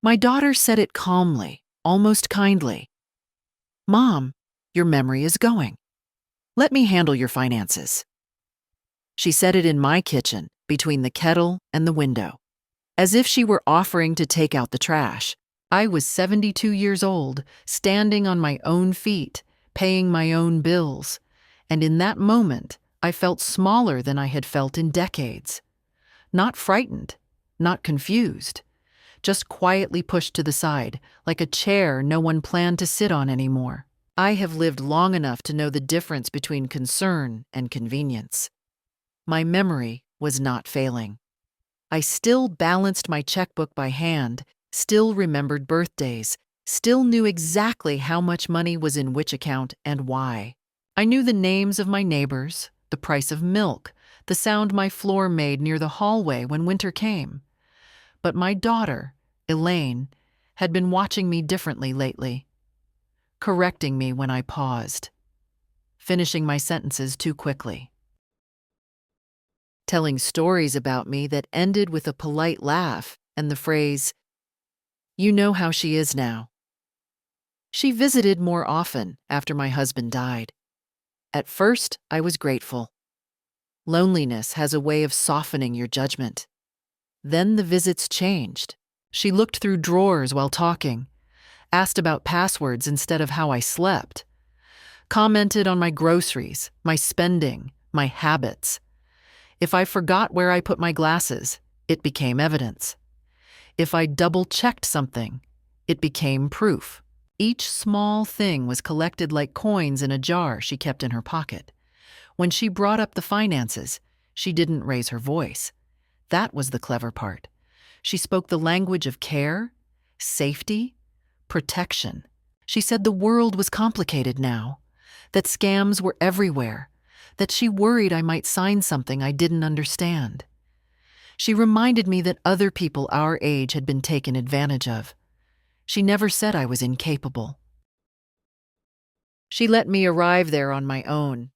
My daughter said it calmly, almost kindly. "Mom, your memory is going. Let me handle your finances." She said it in my kitchen, between the kettle and the window, as if she were offering to take out the trash. I was 72 years old, standing on my own feet, paying my own bills, and in that moment, I felt smaller than I had felt in decades. Not frightened, not confused, just quietly pushed to the side, like a chair no one planned to sit on anymore. I have lived long enough to know the difference between concern and convenience. My memory was not failing. I still balanced my checkbook by hand, still remembered birthdays, still knew exactly how much money was in which account and why. I knew the names of my neighbors, the price of milk, the sound my floor made near the hallway when winter came. But my daughter, Elaine, had been watching me differently lately, correcting me when I paused, finishing my sentences too quickly, telling stories about me that ended with a polite laugh and the phrase, "You know how she is now." She visited more often after my husband died. At first, I was grateful. Loneliness has a way of softening your judgment. Then the visits changed. She looked through drawers while talking, asked about passwords instead of how I slept, commented on my groceries, my spending, my habits. If I forgot where I put my glasses, it became evidence. If I double-checked something, it became proof. Each small thing was collected like coins in a jar she kept in her pocket. When she brought up the finances, she didn't raise her voice. That was the clever part. She spoke the language of care, safety, protection. She said the world was complicated now, that scams were everywhere, that she worried I might sign something I didn't understand. She reminded me that other people our age had been taken advantage of. She never said I was incapable. She let me arrive there on my own.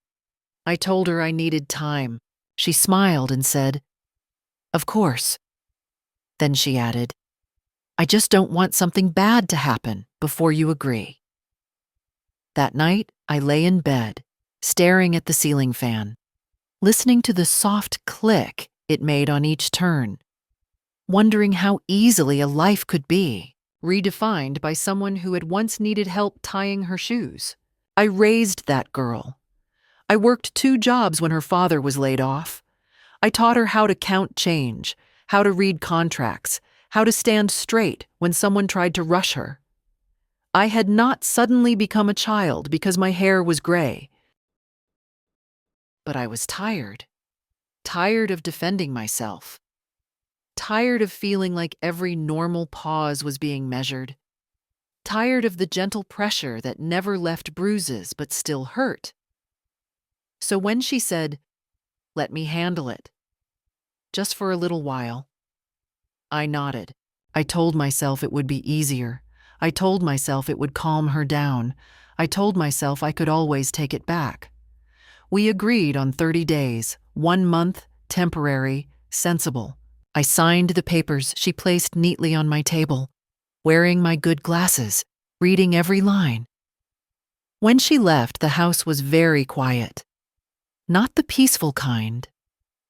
I told her I needed time. She smiled and said, "Of course." Then she added, "I just don't want something bad to happen before you agree." That night, I lay in bed, staring at the ceiling fan, listening to the soft click it made on each turn, wondering how easily a life could be, redefined by someone who had once needed help tying her shoes. I raised that girl. I worked 2 jobs when her father was laid off. I taught her how to count change, how to read contracts, how to stand straight when someone tried to rush her. I had not suddenly become a child because my hair was gray. But I was tired. Tired of defending myself. Tired of feeling like every normal pause was being measured. Tired of the gentle pressure that never left bruises but still hurt. So when she said, "Let me handle it," just for a little while, I nodded. I told myself it would be easier. I told myself it would calm her down. I told myself I could always take it back. We agreed on 30 days, 1 month, temporary, sensible. I signed the papers she placed neatly on my table, wearing my good glasses, reading every line. When she left, the house was very quiet. Not the peaceful kind,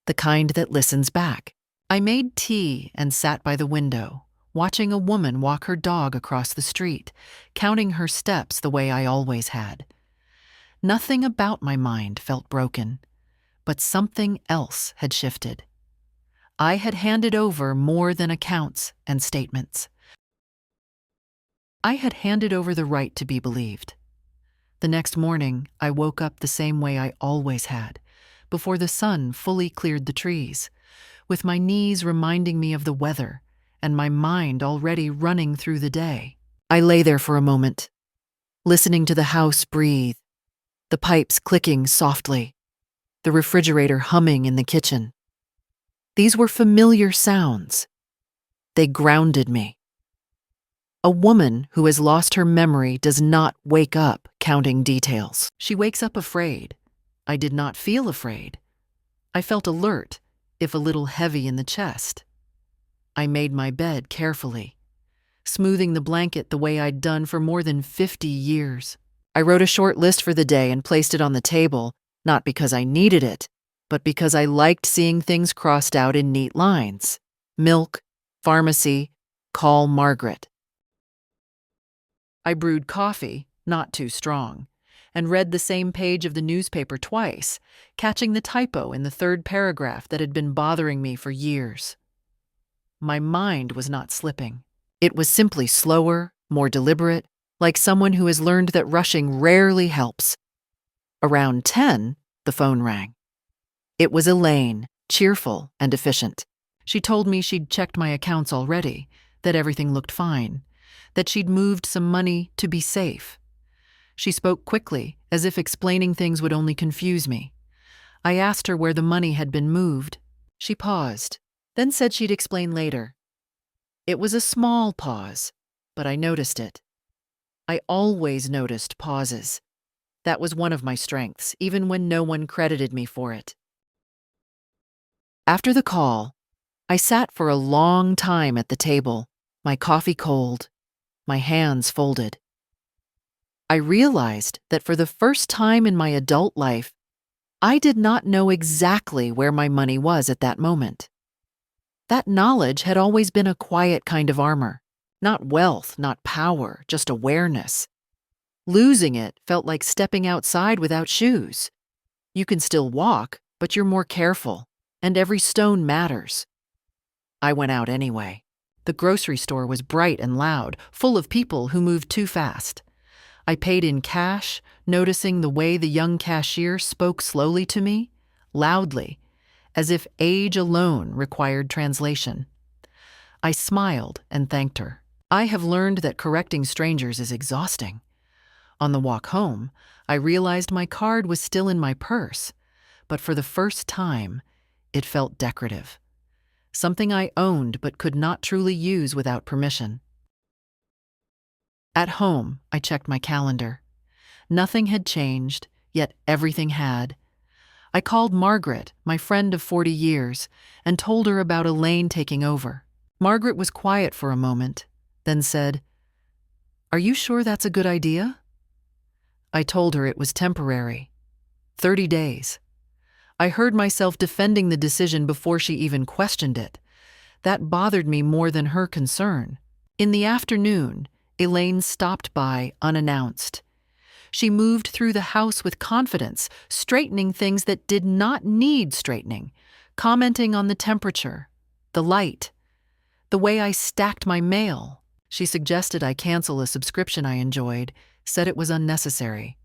the kind that listens back. I made tea and sat by the window, watching a woman walk her dog across the street, counting her steps the way I always had. Nothing about my mind felt broken, but something else had shifted. I had handed over more than accounts and statements. I had handed over the right to be believed. The next morning, I woke up the same way I always had, before the sun fully cleared the trees, with my knees reminding me of the weather and my mind already running through the day. I lay there for a moment, listening to the house breathe, the pipes clicking softly, the refrigerator humming in the kitchen. These were familiar sounds. They grounded me. A woman who has lost her memory does not wake up counting details. She wakes up afraid. I did not feel afraid. I felt alert, if a little heavy in the chest. I made my bed carefully. smoothing the blanket the way I'd done for more than 50 years. I wrote a short list for the day and placed it on the table, not because I needed it, but because I liked seeing things crossed out in neat lines. Milk, pharmacy, call Margaret. I brewed coffee, not too strong, and read the same page of the newspaper twice, catching the typo in the third paragraph that had been bothering me for years. My mind was not slipping. It was simply slower, more deliberate, like someone who has learned that rushing rarely helps. Around 10, the phone rang. It was Elaine, cheerful and efficient. She told me she'd checked my accounts already, that everything looked fine, that she'd moved some money to be safe. She spoke quickly, as if explaining things would only confuse me. I asked her where the money had been moved. She paused, then said she'd explain later. It was a small pause, but I noticed it. I always noticed pauses. That was one of my strengths, even when no one credited me for it. After the call, I sat for a long time at the table, my coffee cold, my hands folded. I realized that for the first time in my adult life, I did not know exactly where my money was at that moment. That knowledge had always been a quiet kind of armor. Not wealth, not power, just awareness. Losing it felt like stepping outside without shoes. You can still walk, but you're more careful, and every stone matters. I went out anyway. The grocery store was bright and loud, full of people who moved too fast. I paid in cash, noticing the way the young cashier spoke slowly to me, loudly, as if age alone required translation. I smiled and thanked her. I have learned that correcting strangers is exhausting. On the walk home, I realized my card was still in my purse, but for the first time, it felt decorative. Something I owned but could not truly use without permission. At home, I checked my calendar. Nothing had changed, yet everything had. I called Margaret, my friend of 40 years, and told her about Elaine taking over. Margaret was quiet for a moment, then said, "Are you sure that's a good idea?" I told her it was temporary. 30 days. I heard myself defending the decision before she even questioned it. That bothered me more than her concern. In the afternoon, Elaine stopped by unannounced. She moved through the house with confidence, straightening things that did not need straightening, commenting on the temperature, the light, the way I stacked my mail. She suggested I cancel a subscription I enjoyed, said it was unnecessary.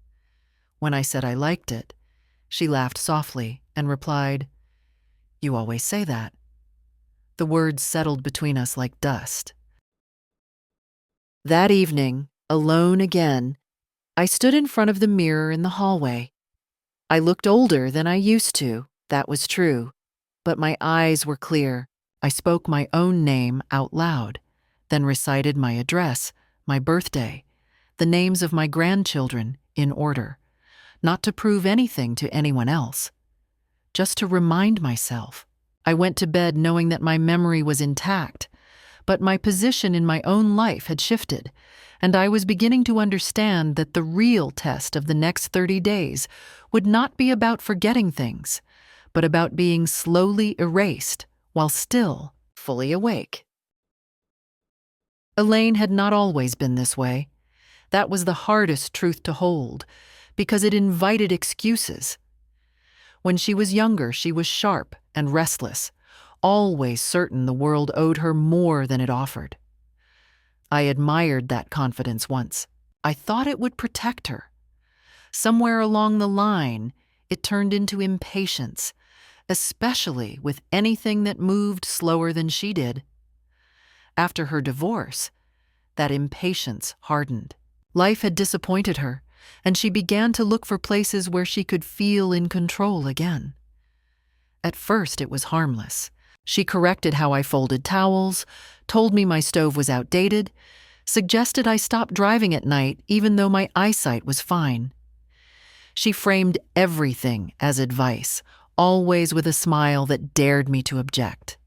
When I said I liked it, she laughed softly and replied, "You always say that." The words settled between us like dust. That evening, alone again, I stood in front of the mirror in the hallway. I looked older than I used to, that was true, but my eyes were clear. I spoke my own name out loud, then recited my address, my birthday, the names of my grandchildren in order, not to prove anything to anyone else, just to remind myself. I went to bed knowing that my memory was intact, but my position in my own life had shifted, and I was beginning to understand that the real test of the next 30 days would not be about forgetting things, but about being slowly erased while still fully awake. Elaine had not always been this way. That was the hardest truth to hold, because it invited excuses. When she was younger, she was sharp and restless, always certain the world owed her more than it offered. I admired that confidence once. I thought it would protect her. Somewhere along the line, it turned into impatience, especially with anything that moved slower than she did. After her divorce, that impatience hardened. Life had disappointed her, and she began to look for places where she could feel in control again. At first, it was harmless. She corrected how I folded towels, told me my stove was outdated, suggested I stop driving at night even though my eyesight was fine. She framed everything as advice, always with a smile that dared me to object.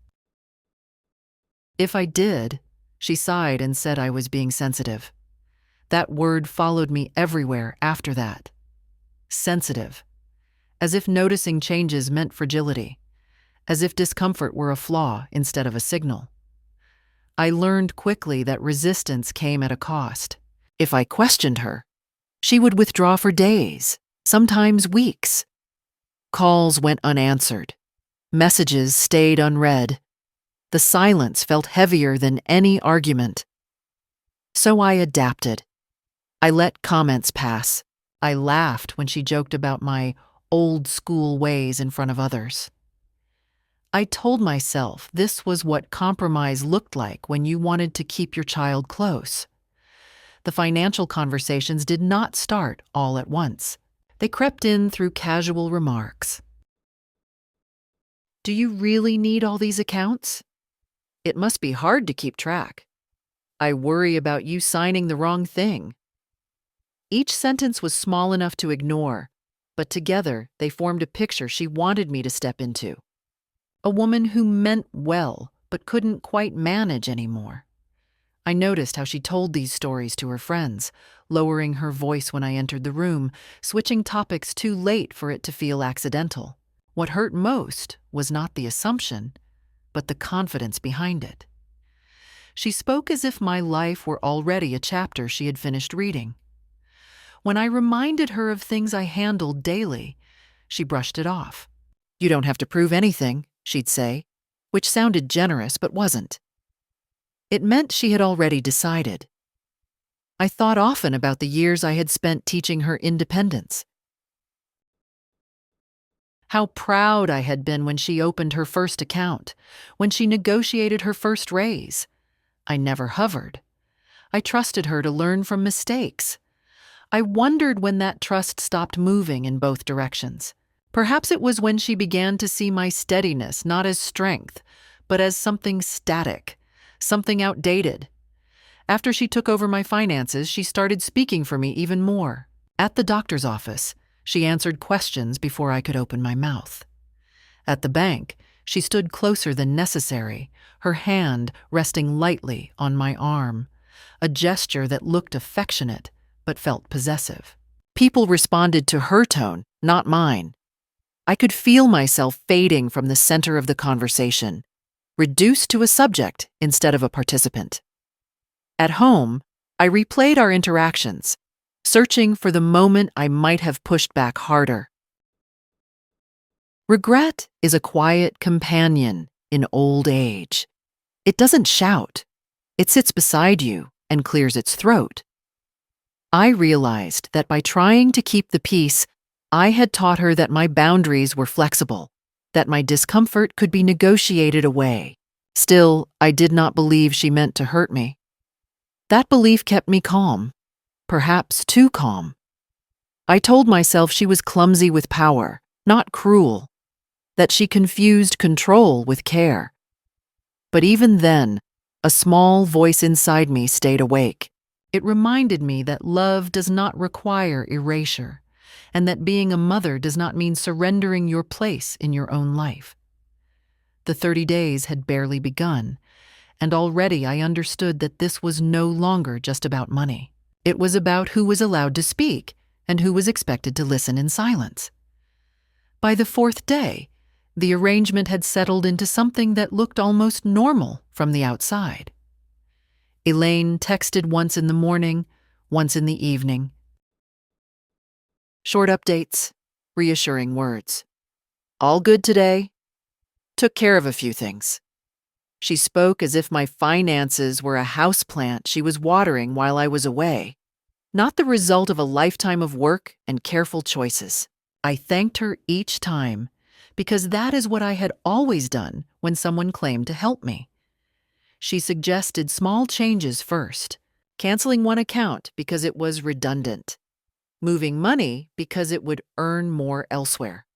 If I did, She sighed and said I was being sensitive. That word followed me everywhere after that. Sensitive. As if noticing changes meant fragility. As if discomfort were a flaw instead of a signal. I learned quickly that resistance came at a cost. If I questioned her, she would withdraw for days, sometimes weeks. Calls went unanswered. Messages stayed unread. The silence felt heavier than any argument. So I adapted. I let comments pass. I laughed when she joked about my old school ways in front of others. I told myself this was what compromise looked like when you wanted to keep your child close. The financial conversations did not start all at once. They crept in through casual remarks. Do you really need all these accounts? It must be hard to keep track. I worry about you signing the wrong thing. Each sentence was small enough to ignore, but together they formed a picture she wanted me to step into. A woman who meant well, but couldn't quite manage anymore. I noticed how she told these stories to her friends, lowering her voice when I entered the room, switching topics too late for it to feel accidental. What hurt most was not the assumption, but the confidence behind it. She spoke as if my life were already a chapter she had finished reading. When I reminded her of things I handled daily, she brushed it off. You don't have to prove anything, she'd say, which sounded generous but wasn't. It meant she had already decided. I thought often about the years I had spent teaching her independence. How proud I had been when she opened her first account, when she negotiated her first raise. I never hovered. I trusted her to learn from mistakes. I wondered when that trust stopped moving in both directions. Perhaps it was when she began to see my steadiness not as strength, but as something static, something outdated. After she took over my finances, she started speaking for me even more. At the doctor's office, she answered questions before I could open my mouth. At the bank, she stood closer than necessary, her hand resting lightly on my arm, a gesture that looked affectionate but felt possessive. People responded to her tone, not mine. I could feel myself fading from the center of the conversation, reduced to a subject instead of a participant. At home, I replayed our interactions, searching for the moment I might have pushed back harder. Regret is a quiet companion in old age. It doesn't shout. It sits beside you and clears its throat. I realized that by trying to keep the peace, I had taught her that my boundaries were flexible, that my discomfort could be negotiated away. Still, I did not believe she meant to hurt me. That belief kept me calm, perhaps too calm. I told myself she was clumsy with power, not cruel, that she confused control with care. But even then, a small voice inside me stayed awake. It reminded me that love does not require erasure, and that being a mother does not mean surrendering your place in your own life. The 30 days had barely begun, and already I understood that this was no longer just about money. It was about who was allowed to speak and who was expected to listen in silence. By the 4th day, the arrangement had settled into something that looked almost normal from the outside. Elaine texted once in the morning, once in the evening. Short updates, reassuring words. All good today. Took care of a few things. She spoke as if my finances were a houseplant she was watering while I was away, not the result of a lifetime of work and careful choices. I thanked her each time because that is what I had always done when someone claimed to help me. She suggested small changes first, canceling one account because it was redundant, moving money because it would earn more elsewhere,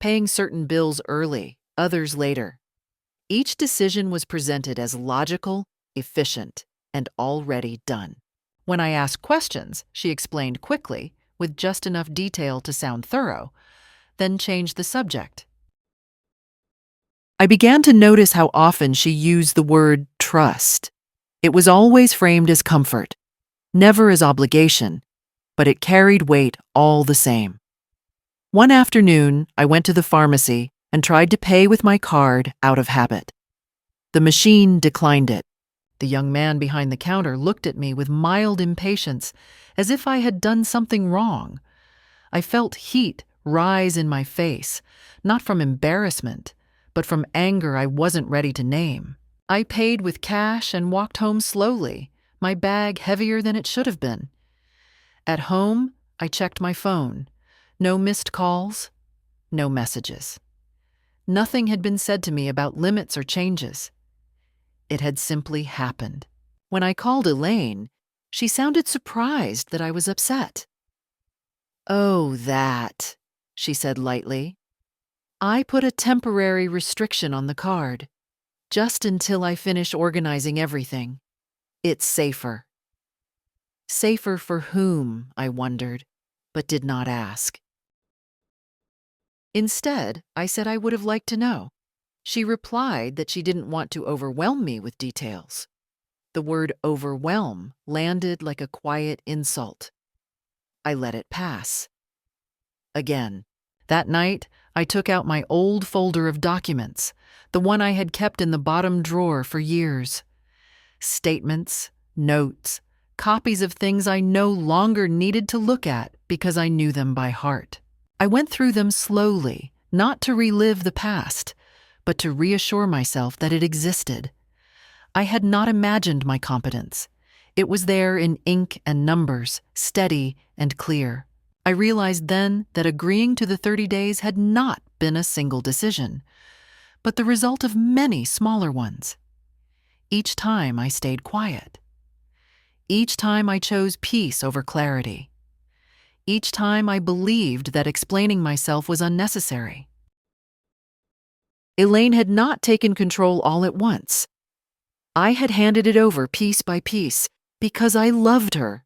paying certain bills early, others later. Each decision was presented as logical, efficient, and already done. When I asked questions, she explained quickly, with just enough detail to sound thorough, then changed the subject. I began to notice how often she used the word trust. It was always framed as comfort, never as obligation, but it carried weight all the same. One afternoon, I went to the pharmacy and tried to pay with my card out of habit. The machine declined it. The young man behind the counter looked at me with mild impatience, as if I had done something wrong. I felt heat rise in my face, not from embarrassment, but from anger I wasn't ready to name. I paid with cash and walked home slowly, my bag heavier than it should have been. At home, I checked my phone. No missed calls, no messages. Nothing had been said to me about limits or changes. It had simply happened. When I called Elaine, she sounded surprised that I was upset. "Oh, that," she said lightly. "I put a temporary restriction on the card, just until I finish organizing everything. It's safer." Safer for whom, I wondered, but did not ask. Instead, I said I would have liked to know. She replied that she didn't want to overwhelm me with details. The word overwhelm landed like a quiet insult. I let it pass. Again, that night, I took out my old folder of documents, the one I had kept in the bottom drawer for years. Statements, notes, copies of things I no longer needed to look at because I knew them by heart. I went through them slowly, not to relive the past, but to reassure myself that it existed. I had not imagined my competence. It was there in ink and numbers, steady and clear. I realized then that agreeing to the 30 days had not been a single decision, but the result of many smaller ones. Each time I stayed quiet. Each time I chose peace over clarity. Each time I believed that explaining myself was unnecessary. Elaine had not taken control all at once. I had handed it over piece by piece because I loved her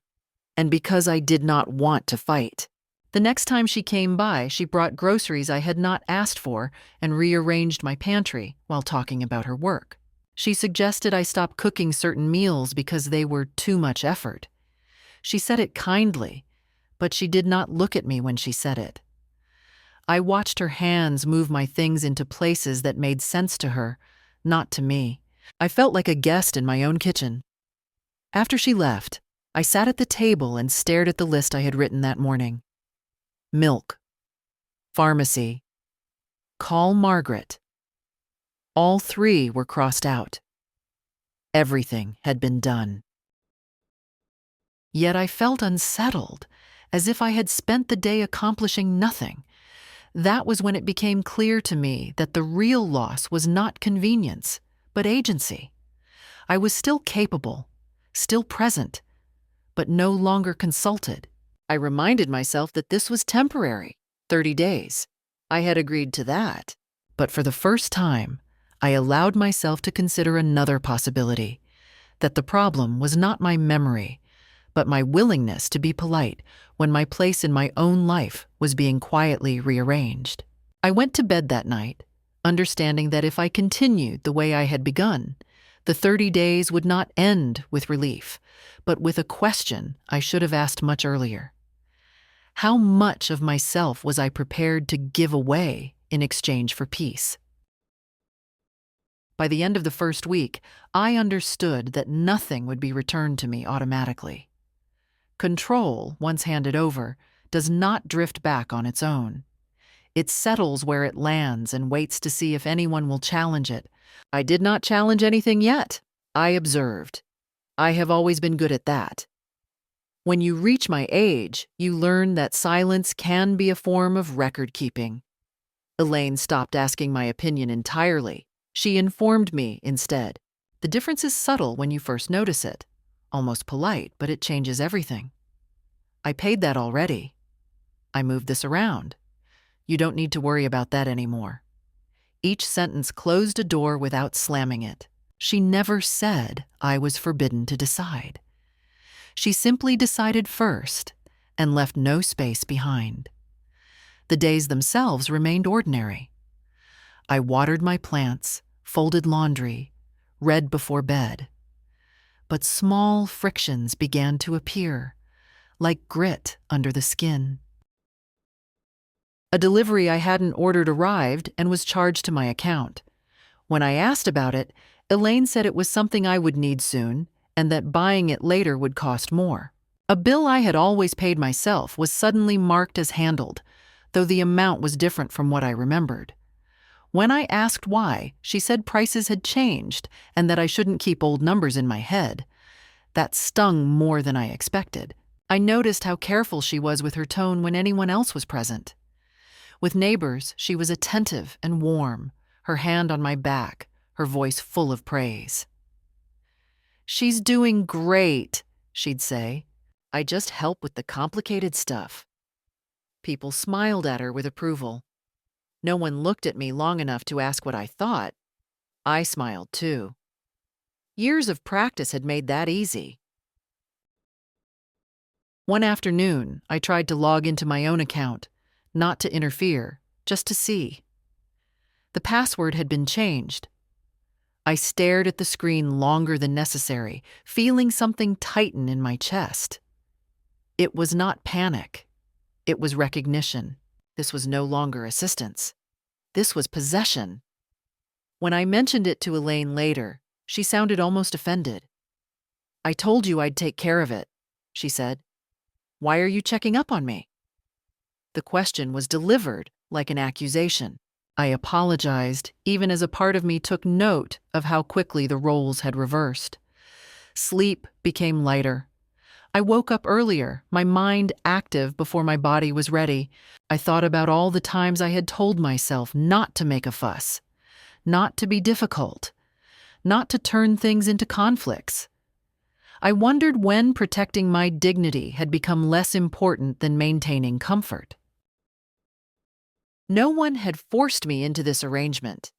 and because I did not want to fight. The next time she came by, she brought groceries I had not asked for and rearranged my pantry while talking about her work. She suggested I stop cooking certain meals because they were too much effort. She said it kindly, but she did not look at me when she said it. I watched her hands move my things into places that made sense to her, not to me. I felt like a guest in my own kitchen. After she left, I sat at the table and stared at the list I had written that morning. Milk. Pharmacy. Call Margaret. All three were crossed out. Everything had been done. Yet I felt unsettled, as if I had spent the day accomplishing nothing. That was when it became clear to me that the real loss was not convenience, but agency. I was still capable, still present, but no longer consulted. I reminded myself that this was temporary, 30 days. I had agreed to that. But for the first time, I allowed myself to consider another possibility, that the problem was not my memory, but my willingness to be polite when my place in my own life was being quietly rearranged. I went to bed that night, understanding that if I continued the way I had begun, the 30 days would not end with relief, but with a question I should have asked much earlier. How much of myself was I prepared to give away in exchange for peace? By the end of the first week, I understood that nothing would be returned to me automatically. Control, once handed over, does not drift back on its own. It settles where it lands and waits to see if anyone will challenge it. I did not challenge anything yet. I observed. I have always been good at that. When you reach my age, you learn that silence can be a form of record-keeping. Elaine stopped asking my opinion entirely. She informed me instead. The difference is subtle when you first notice it. Almost polite, but it changes everything. I paid that already. I moved this around. You don't need to worry about that anymore. Each sentence closed a door without slamming it. She never said I was forbidden to decide. She simply decided first and left no space behind. The days themselves remained ordinary. I watered my plants, folded laundry, read before bed. but small frictions began to appear, like grit under the skin. A delivery I hadn't ordered arrived and was charged to my account. When I asked about it, Elaine said it was something I would need soon and that buying it later would cost more. A bill I had always paid myself was suddenly marked as handled, though the amount was different from what I remembered. When I asked why, she said prices had changed and that I shouldn't keep old numbers in my head. That stung more than I expected. I noticed how careful she was with her tone when anyone else was present. With neighbors, she was attentive and warm, her hand on my back, her voice full of praise. "She's doing great," she'd say. "I just help with the complicated stuff." People smiled at her with approval. No one looked at me long enough to ask what I thought. I smiled too. Years of practice had made that easy. One afternoon, I tried to log into my own account, not to interfere, just to see. The password had been changed. I stared at the screen longer than necessary, feeling something tighten in my chest. It was not panic. It was recognition. This was no longer assistance. This was possession. When I mentioned it to Elaine later, she sounded almost offended. "I told you I'd take care of it," she said. "Why are you checking up on me?" The question was delivered like an accusation. I apologized, even as a part of me took note of how quickly the roles had reversed. Sleep became lighter. I woke up earlier, my mind active before my body was ready. I thought about all the times I had told myself not to make a fuss, not to be difficult, not to turn things into conflicts. I wondered when protecting my dignity had become less important than maintaining comfort. No one had forced me into this arrangement.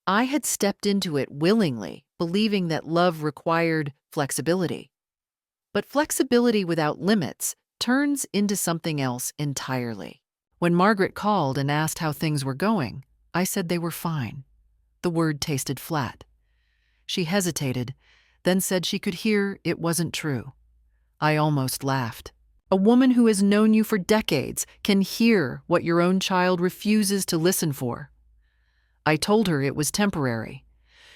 I had stepped into it willingly, believing that love required flexibility. But flexibility without limits turns into something else entirely. When Margaret called and asked how things were going, I said they were fine. The word tasted flat. She hesitated, then said she could hear it wasn't true. I almost laughed. A woman who has known you for decades can hear what your own child refuses to listen for. I told her it was temporary.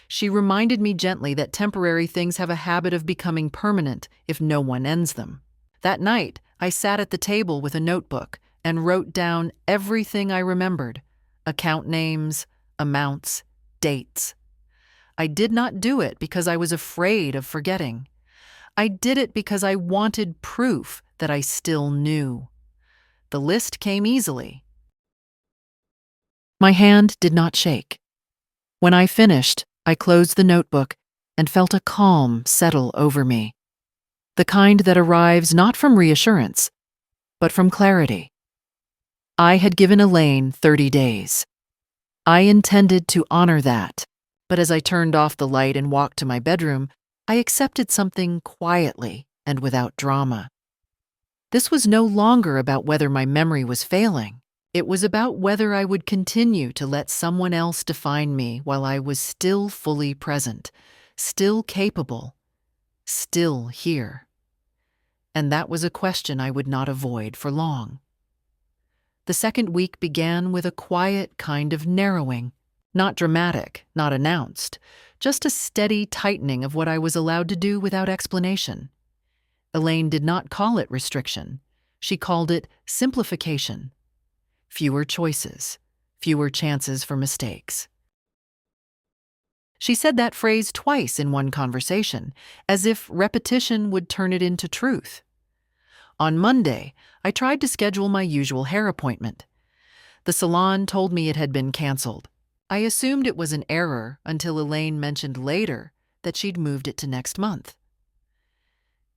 She reminded me gently that temporary things have a habit of becoming permanent if no one ends them. That night, I sat at the table with a notebook and wrote down everything I remembered: account names, amounts, dates. I did not do it because I was afraid of forgetting. I did it because I wanted proof that I still knew. The list came easily. My hand did not shake. When I finished, I closed the notebook and felt a calm settle over me. The kind that arrives not from reassurance, but from clarity. I had given Elaine 30 days. I intended to honor that, but as I turned off the light and walked to my bedroom, I accepted something quietly and without drama. This was no longer about whether my memory was failing. It was about whether I would continue to let someone else define me while I was still fully present, still capable, still here. And that was a question I would not avoid for long. The second week began with a quiet kind of narrowing. Not dramatic, not announced, just a steady tightening of what I was allowed to do without explanation. Elaine did not call it restriction. She called it simplification. Fewer choices, fewer chances for mistakes. She said that phrase twice in one conversation, as if repetition would turn it into truth. On Monday, I tried to schedule my usual hair appointment. The salon told me it had been canceled. I assumed it was an error until Elaine mentioned later that she'd moved it to next month.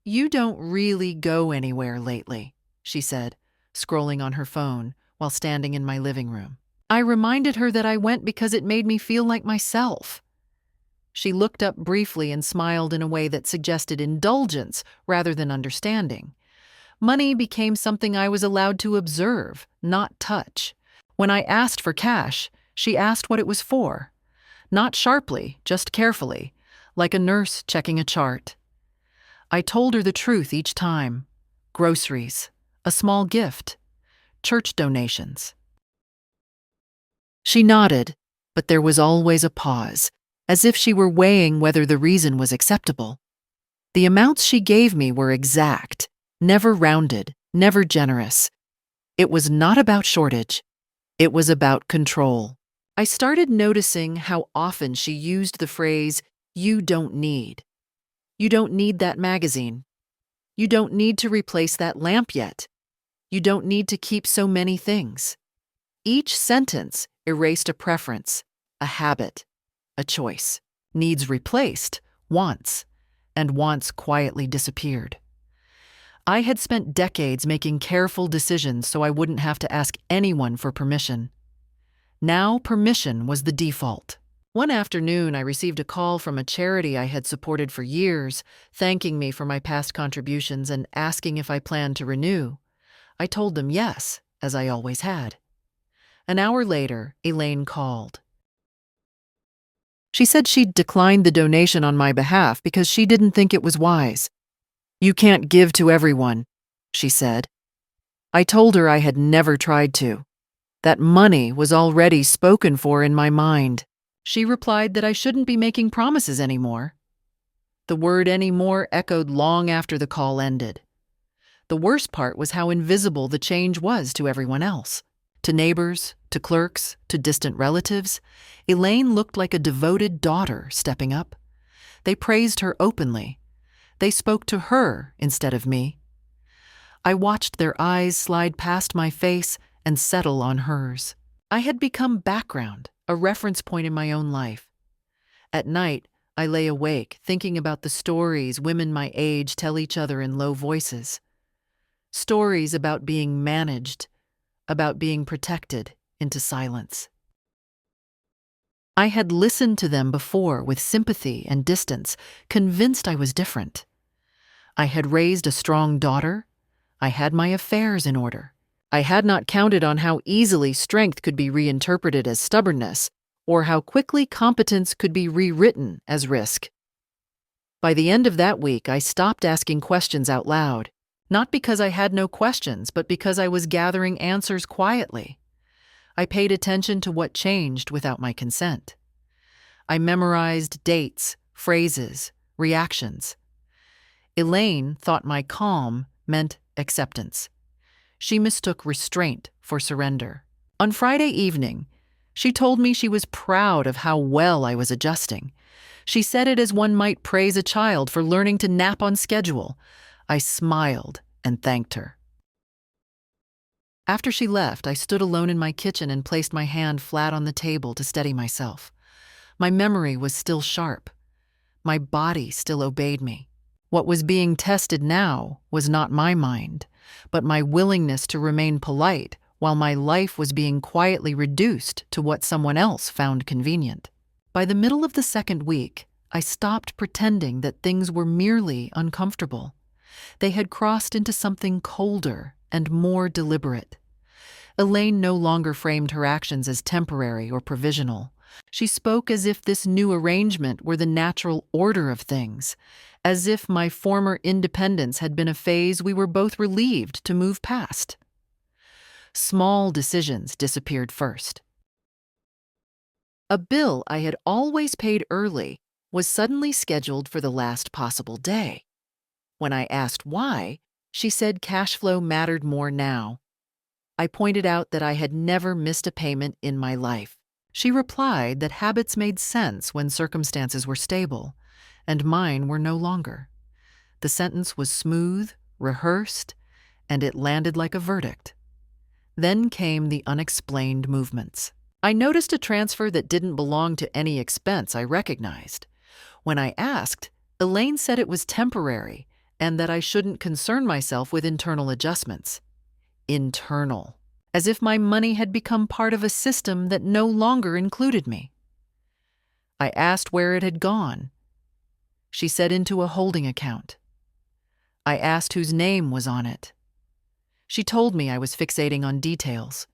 "You don't really go anywhere lately," she said, scrolling on her phone while standing in my living room. I reminded her that I went because it made me feel like myself. She looked up briefly and smiled in a way that suggested indulgence rather than understanding. Money became something I was allowed to observe, not touch. When I asked for cash, she asked what it was for. Not sharply, just carefully, like a nurse checking a chart. I told her the truth each time: groceries, a small gift, church donations. She nodded, but there was always a pause, as if she were weighing whether the reason was acceptable. The amounts she gave me were exact, never rounded, never generous. It was not about shortage. It was about control. I started noticing how often she used the phrase, "You don't need." You don't need that magazine. You don't need to replace that lamp yet. You don't need to keep so many things. Each sentence erased a preference, a habit, a choice. Needs replaced wants, and wants quietly disappeared. I had spent decades making careful decisions so I wouldn't have to ask anyone for permission. Now permission was the default. One afternoon, I received a call from a charity I had supported for years, thanking me for my past contributions and asking if I planned to renew. I told them yes, as I always had. An hour later, Elaine called. She said she'd declined the donation on my behalf because she didn't think it was wise. "You can't give to everyone," she said. I told her I had never tried to. That money was already spoken for in my mind. She replied that I shouldn't be making promises anymore. The word "anymore" echoed long after the call ended. The worst part was how invisible the change was to everyone else. To neighbors, to clerks, to distant relatives, Elaine looked like a devoted daughter stepping up. They praised her openly. They spoke to her instead of me. I watched their eyes slide past my face and settle on hers. I had become background, a reference point in my own life. At night, I lay awake, thinking about the stories women my age tell each other in low voices. Stories about being managed, about being protected into silence. I had listened to them before with sympathy and distance, convinced I was different. I had raised a strong daughter. I had my affairs in order. I had not counted on how easily strength could be reinterpreted as stubbornness, or how quickly competence could be rewritten as risk. By the end of that week, I stopped asking questions out loud, not because I had no questions, but because I was gathering answers quietly. I paid attention to what changed without my consent. I memorized dates, phrases, reactions. Elaine thought my calm meant acceptance. She mistook restraint for surrender. On Friday evening, she told me she was proud of how well I was adjusting. She said it as one might praise a child for learning to nap on schedule. I smiled and thanked her. After she left, I stood alone in my kitchen and placed my hand flat on the table to steady myself. My memory was still sharp. My body still obeyed me. What was being tested now was not my mind, but my willingness to remain polite while my life was being quietly reduced to what someone else found convenient. By the middle of the second week, I stopped pretending that things were merely uncomfortable. They had crossed into something colder and more deliberate. Elaine no longer framed her actions as temporary or provisional. She spoke as if this new arrangement were the natural order of things, as if my former independence had been a phase we were both relieved to move past. Small decisions disappeared first. A bill I had always paid early was suddenly scheduled for the last possible day. When I asked why, she said cash flow mattered more now. I pointed out that I had never missed a payment in my life. She replied that habits made sense when circumstances were stable, and mine were no longer. The sentence was smooth, rehearsed, and it landed like a verdict. Then came the unexplained movements. I noticed a transfer that didn't belong to any expense I recognized. When I asked, Elaine said it was temporary and that I shouldn't concern myself with internal adjustments. Internal. As if my money had become part of a system that no longer included me. I asked where it had gone. She said into a holding account. I asked whose name was on it. She told me I was fixating on details.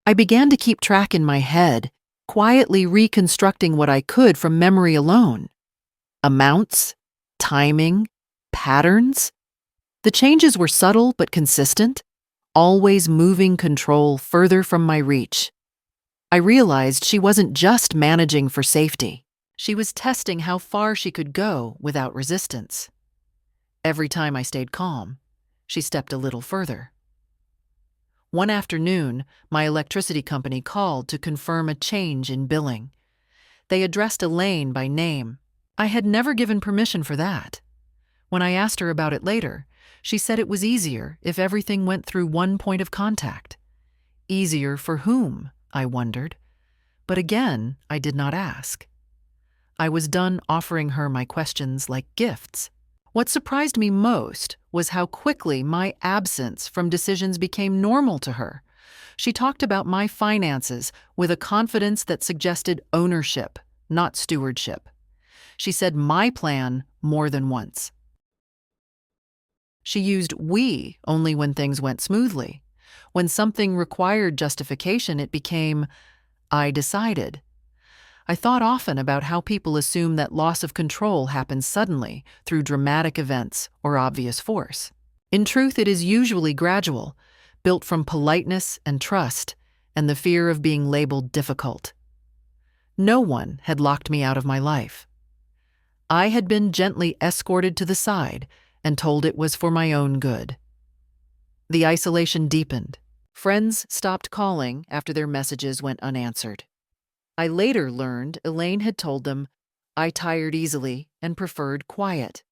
I began to keep track in my head, quietly reconstructing what I could from memory alone. Amounts, timing, patterns. The changes were subtle but consistent, always moving control further from my reach. I realized she wasn't just managing for safety. She was testing how far she could go without resistance. Every time I stayed calm, she stepped a little further. One afternoon, my electricity company called to confirm a change in billing. They addressed Elaine by name. I had never given permission for that. When I asked her about it later, she said it was easier if everything went through one point of contact. Easier for whom, I wondered. But again, I did not ask. I was done offering her my questions like gifts. What surprised me most was how quickly my absence from decisions became normal to her. She talked about my finances with a confidence that suggested ownership, not stewardship. She said my plan more than once. She used we only when things went smoothly. When something required justification, it became, I decided. I thought often about how people assume that loss of control happens suddenly through dramatic events or obvious force. In truth, it is usually gradual, built from politeness and trust, and the fear of being labeled difficult. No one had locked me out of my life. I had been gently escorted to the side and told it was for my own good. The isolation deepened. Friends stopped calling after their messages went unanswered. I later learned Elaine had told them I tired easily and preferred quiet.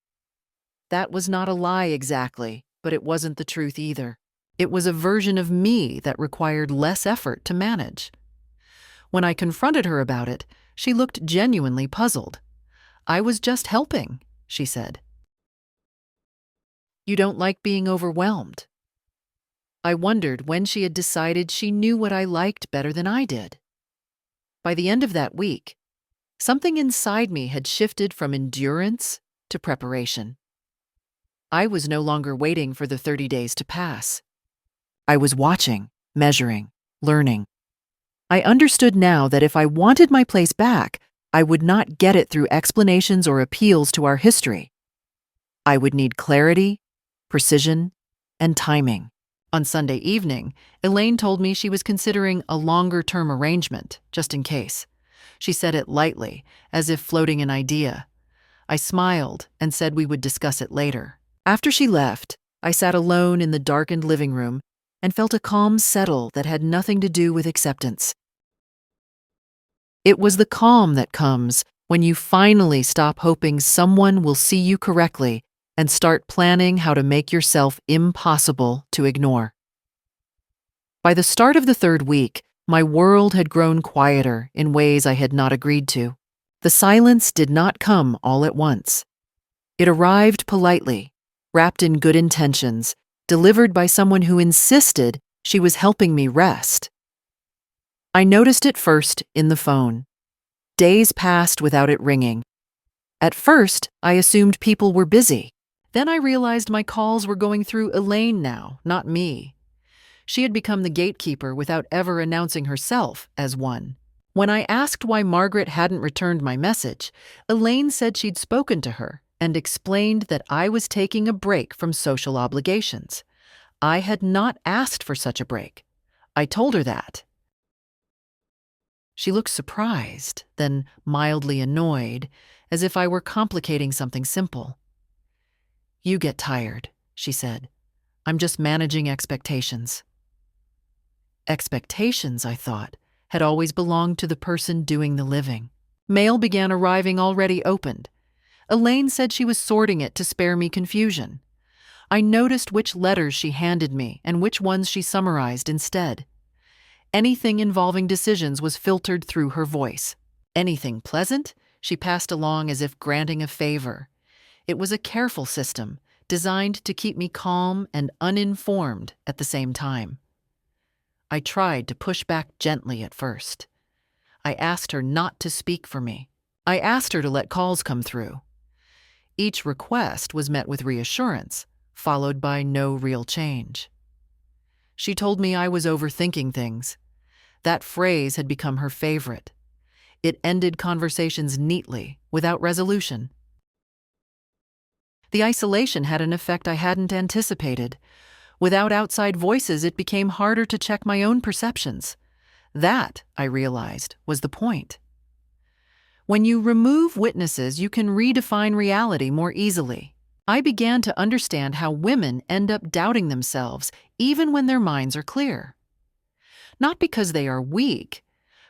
That was not a lie exactly, but it wasn't the truth either. It was a version of me that required less effort to manage. When I confronted her about it, she looked genuinely puzzled. I was just helping, she said. You don't like being overwhelmed. I wondered when she had decided she knew what I liked better than I did. By the end of that week, something inside me had shifted from endurance to preparation. I was no longer waiting for the 30 days to pass. I was watching, measuring, learning. I understood now that if I wanted my place back, I would not get it through explanations or appeals to our history. I would need clarity, precision, and timing. On Sunday evening, Elaine told me she was considering a longer-term arrangement, just in case. She said it lightly, as if floating an idea. I smiled and said we would discuss it later. After she left, I sat alone in the darkened living room and felt a calm settle that had nothing to do with acceptance. It was the calm that comes when you finally stop hoping someone will see you correctly and start planning how to make yourself impossible to ignore. By the start of the third week, my world had grown quieter in ways I had not agreed to. The silence did not come all at once. It arrived politely, wrapped in good intentions, delivered by someone who insisted she was helping me rest. I noticed it first in the phone. Days passed without it ringing. At first, I assumed people were busy. Then I realized my calls were going through Elaine now, not me. She had become the gatekeeper without ever announcing herself as one. When I asked why Margaret hadn't returned my message, Elaine said she'd spoken to her and explained that I was taking a break from social obligations. I had not asked for such a break. I told her that. She looked surprised, then mildly annoyed, as if I were complicating something simple. You get tired, she said. I'm just managing expectations. Expectations, I thought, had always belonged to the person doing the living. Mail began arriving already opened. Elaine said she was sorting it to spare me confusion. I noticed which letters she handed me and which ones she summarized instead. Anything involving decisions was filtered through her voice. Anything pleasant, she passed along as if granting a favor. It was a careful system, designed to keep me calm and uninformed at the same time. I tried to push back gently at first. I asked her not to speak for me. I asked her to let calls come through. Each request was met with reassurance, followed by no real change. She told me I was overthinking things. That phrase had become her favorite. It ended conversations neatly, without resolution. The isolation had an effect I hadn't anticipated. Without outside voices, it became harder to check my own perceptions. That, I realized, was the point. When you remove witnesses, you can redefine reality more easily. I began to understand how women end up doubting themselves even when their minds are clear. Not because they are weak,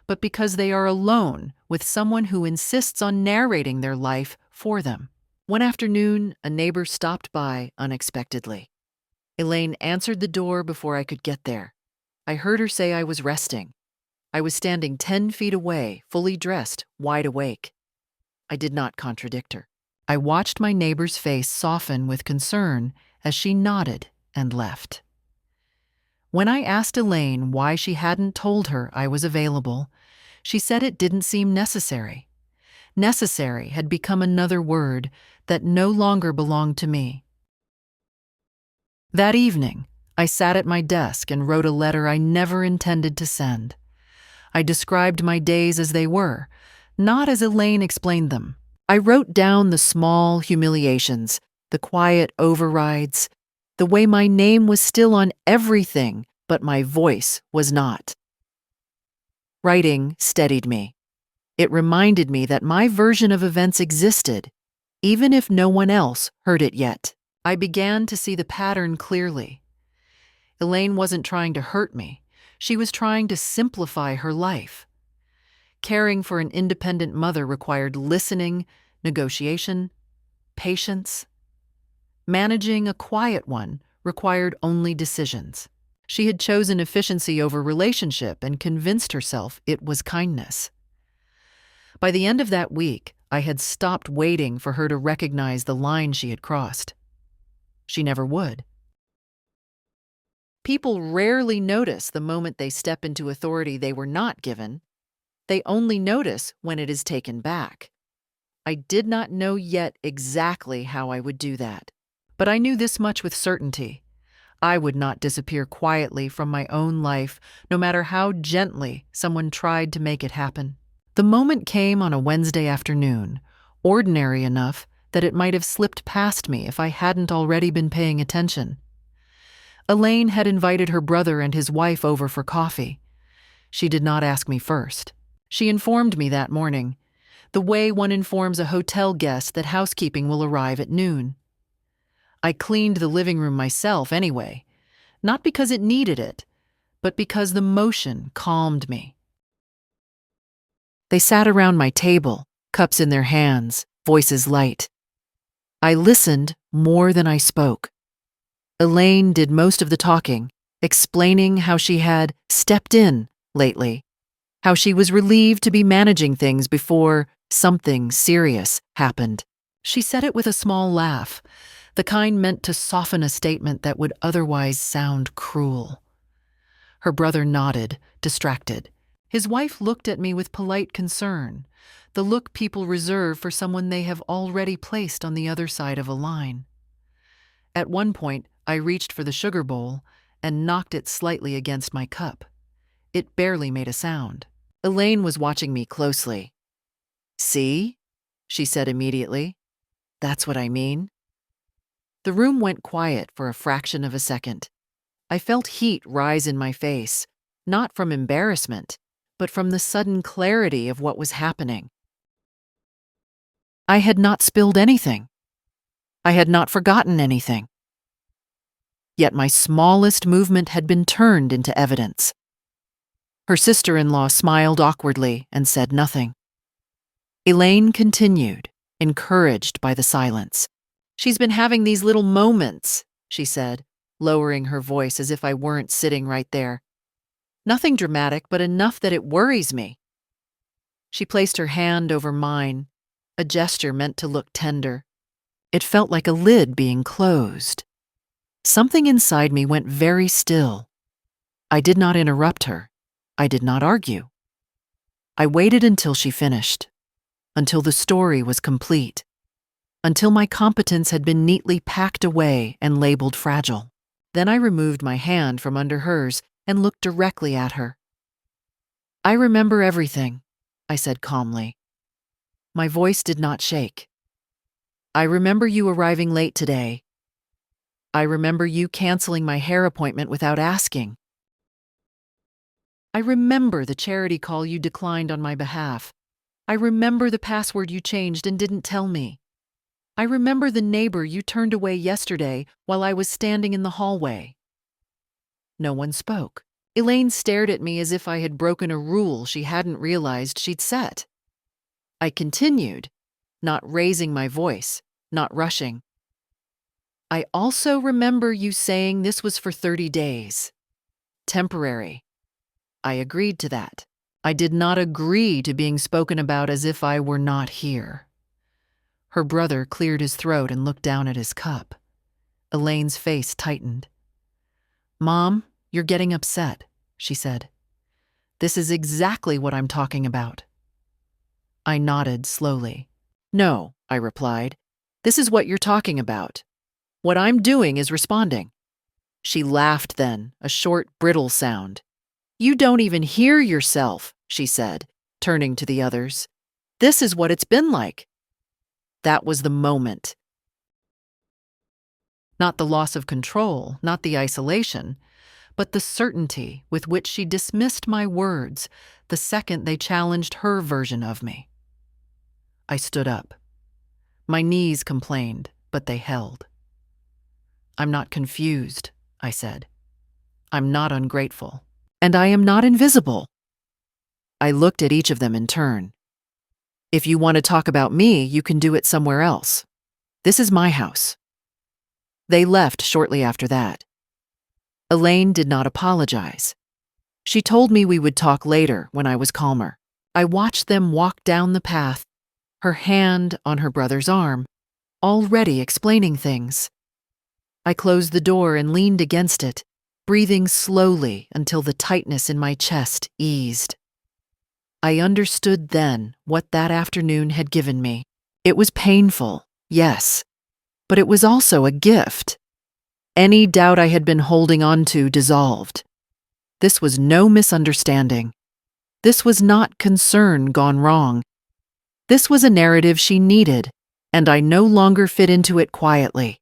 but because they are alone with someone who insists on narrating their life for them. One afternoon, a neighbor stopped by unexpectedly. Elaine answered the door before I could get there. I heard her say I was resting. I was standing 10 feet away, fully dressed, wide awake. I did not contradict her. I watched my neighbor's face soften with concern as she nodded and left. When I asked Elaine why she hadn't told her I was available, she said it didn't seem necessary. Necessary had become another word that no longer belonged to me. That evening, I sat at my desk and wrote a letter I never intended to send. I described my days as they were, not as Elaine explained them. I wrote down the small humiliations, the quiet overrides, the way my name was still on everything, but my voice was not. Writing steadied me. It reminded me that my version of events existed, even if no one else heard it yet. I began to see the pattern clearly. Elaine wasn't trying to hurt me. She was trying to simplify her life. Caring for an independent mother required listening, negotiation, patience. Managing a quiet one required only decisions. She had chosen efficiency over relationship and convinced herself it was kindness. By the end of that week, I had stopped waiting for her to recognize the line she had crossed. She never would. People rarely notice the moment they step into authority they were not given. They only notice when it is taken back. I did not know yet exactly how I would do that, but I knew this much with certainty. I would not disappear quietly from my own life, no matter how gently someone tried to make it happen. The moment came on a Wednesday afternoon, ordinary enough that it might have slipped past me if I hadn't already been paying attention. Elaine had invited her brother and his wife over for coffee. She did not ask me first. She informed me that morning, the way one informs a hotel guest that housekeeping will arrive at noon. I cleaned the living room myself anyway, not because it needed it, but because the motion calmed me. They sat around my table, cups in their hands, voices light. I listened more than I spoke. Elaine did most of the talking, explaining how she had stepped in lately, how she was relieved to be managing things before something serious happened. She said it with a small laugh, the kind meant to soften a statement that would otherwise sound cruel. Her brother nodded, distracted. His wife looked at me with polite concern, the look people reserve for someone they have already placed on the other side of a line. At one point, I reached for the sugar bowl and knocked it slightly against my cup. It barely made a sound. Elaine was watching me closely. "See?" she said immediately. "That's what I mean." The room went quiet for a fraction of a second. I felt heat rise in my face, not from embarrassment, but from the sudden clarity of what was happening. I had not spilled anything. I had not forgotten anything. Yet my smallest movement had been turned into evidence. Her sister-in-law smiled awkwardly and said nothing. Elaine continued, encouraged by the silence. "She's been having these little moments," she said, lowering her voice as if I weren't sitting right there. "Nothing dramatic, but enough that it worries me." She placed her hand over mine, a gesture meant to look tender. It felt like a lid being closed. Something inside me went very still. I did not interrupt her. I did not argue. I waited until she finished, until the story was complete, until my competence had been neatly packed away and labeled fragile. Then I removed my hand from under hers and looked directly at her. "I remember everything. I said calmly. My voice did not shake. I remember you arriving late today. I remember you canceling my hair appointment without asking. I remember the charity call you declined on my behalf. I remember the password you changed and didn't tell me. I remember the neighbor you turned away yesterday while I was standing in the hallway. No one spoke. Elaine stared at me as if I had broken a rule she hadn't realized she'd set. I continued, not raising my voice, not rushing. I also remember you saying this was for 30 days. Temporary. I agreed to that. I did not agree to being spoken about as if I were not here. Her brother cleared his throat and looked down at his cup. Elaine's face tightened. Mom, you're getting upset, she said. This is exactly what I'm talking about. I nodded slowly. No, I replied. This is what you're talking about. What I'm doing is responding. She laughed then, a short, brittle sound. You don't even hear yourself, she said, turning to the others. This is what it's been like. That was the moment. Not the loss of control, not the isolation, but the certainty with which she dismissed my words the second they challenged her version of me. I stood up. My knees complained, but they held. I'm not confused, I said. I'm not ungrateful. And I am not invisible. I looked at each of them in turn. If you want to talk about me, you can do it somewhere else. This is my house. They left shortly after that. Elaine did not apologize. She told me we would talk later when I was calmer. I watched them walk down the path, her hand on her brother's arm, already explaining things. I closed the door and leaned against it, breathing slowly until the tightness in my chest eased. I understood then what that afternoon had given me. It was painful, yes, but it was also a gift. Any doubt I had been holding on to dissolved. This was no misunderstanding. This was not concern gone wrong. This was a narrative she needed, and I no longer fit into it quietly.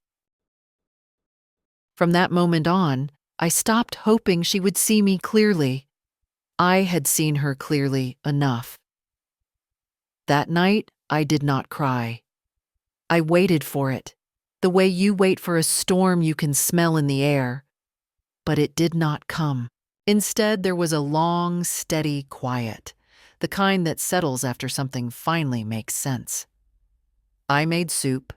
From that moment on, I stopped hoping she would see me clearly. I had seen her clearly enough. That night, I did not cry. I waited for it, the way you wait for a storm you can smell in the air. But it did not come. Instead, there was a long, steady quiet, the kind that settles after something finally makes sense. I made soup,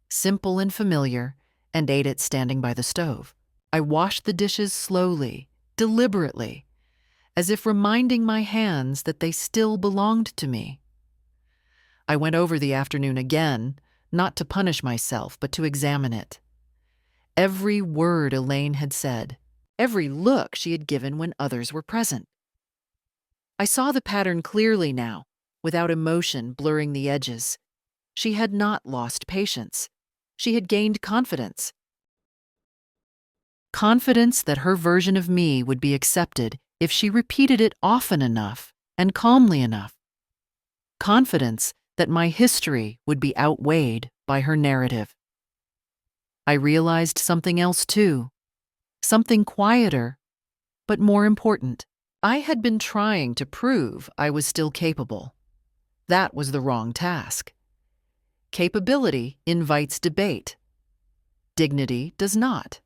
simple and familiar, and ate it standing by the stove. I washed the dishes slowly, deliberately, as if reminding my hands that they still belonged to me. I went over the afternoon again, not to punish myself, but to examine it. Every word Elaine had said, every look she had given when others were present. I saw the pattern clearly now, without emotion blurring the edges. She had not lost patience. She had gained confidence. Confidence that her version of me would be accepted if she repeated it often enough and calmly enough. Confidence that my history would be outweighed by her narrative. I realized something else too, something quieter, but more important. I had been trying to prove I was still capable. That was the wrong task. Capability invites debate. Dignity does not.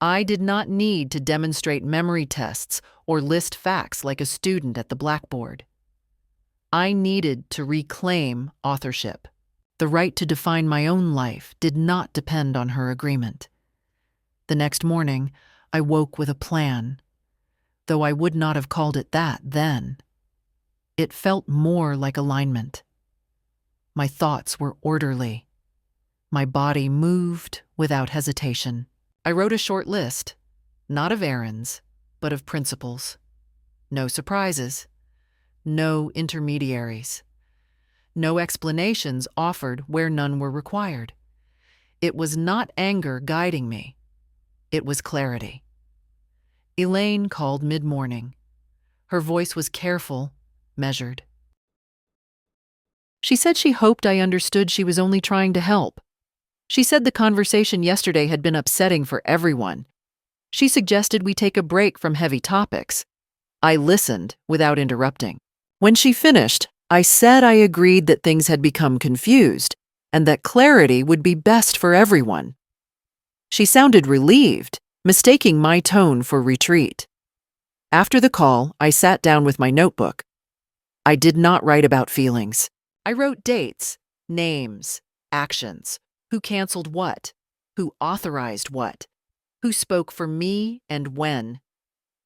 I did not need to demonstrate memory tests or list facts like a student at the blackboard. I needed to reclaim authorship. The right to define my own life did not depend on her agreement. The next morning, I woke with a plan, though I would not have called it that then. It felt more like alignment. My thoughts were orderly. My body moved without hesitation. I wrote a short list, not of errands, but of principles. No surprises. No intermediaries. No explanations offered where none were required. It was not anger guiding me. It was clarity. Elaine called mid-morning. Her voice was careful, measured. She said she hoped I understood she was only trying to help. She said the conversation yesterday had been upsetting for everyone. She suggested we take a break from heavy topics. I listened without interrupting. When she finished, I said I agreed that things had become confused and that clarity would be best for everyone. She sounded relieved, mistaking my tone for retreat. After the call, I sat down with my notebook. I did not write about feelings. I wrote dates, names, actions, who canceled what, who authorized what, who spoke for me and when.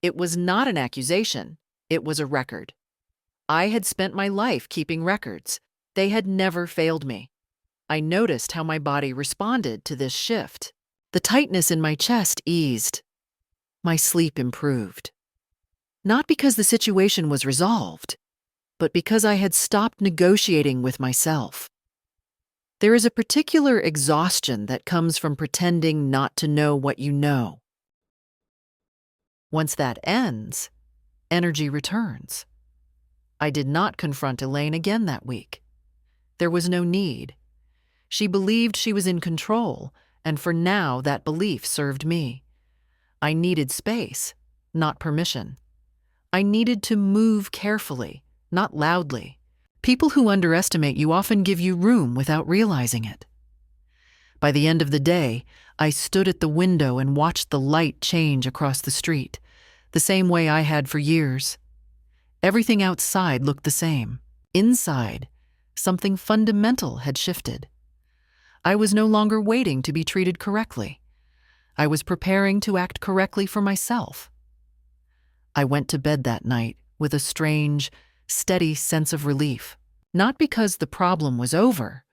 It was not an accusation, it was a record. I had spent my life keeping records. They had never failed me. I noticed how my body responded to this shift. The tightness in my chest eased. My sleep improved. Not because the situation was resolved, but because I had stopped negotiating with myself. There is a particular exhaustion that comes from pretending not to know what you know. Once that ends, energy returns. I did not confront Elaine again that week. There was no need. She believed she was in control, and for now that belief served me. I needed space, not permission. I needed to move carefully, not loudly. People who underestimate you often give you room without realizing it. By the end of the day, I stood at the window and watched the light change across the street, the same way I had for years. Everything outside looked the same. Inside, something fundamental had shifted. I was no longer waiting to be treated correctly. I was preparing to act correctly for myself. I went to bed that night with a strange, steady sense of relief, not because the problem was over,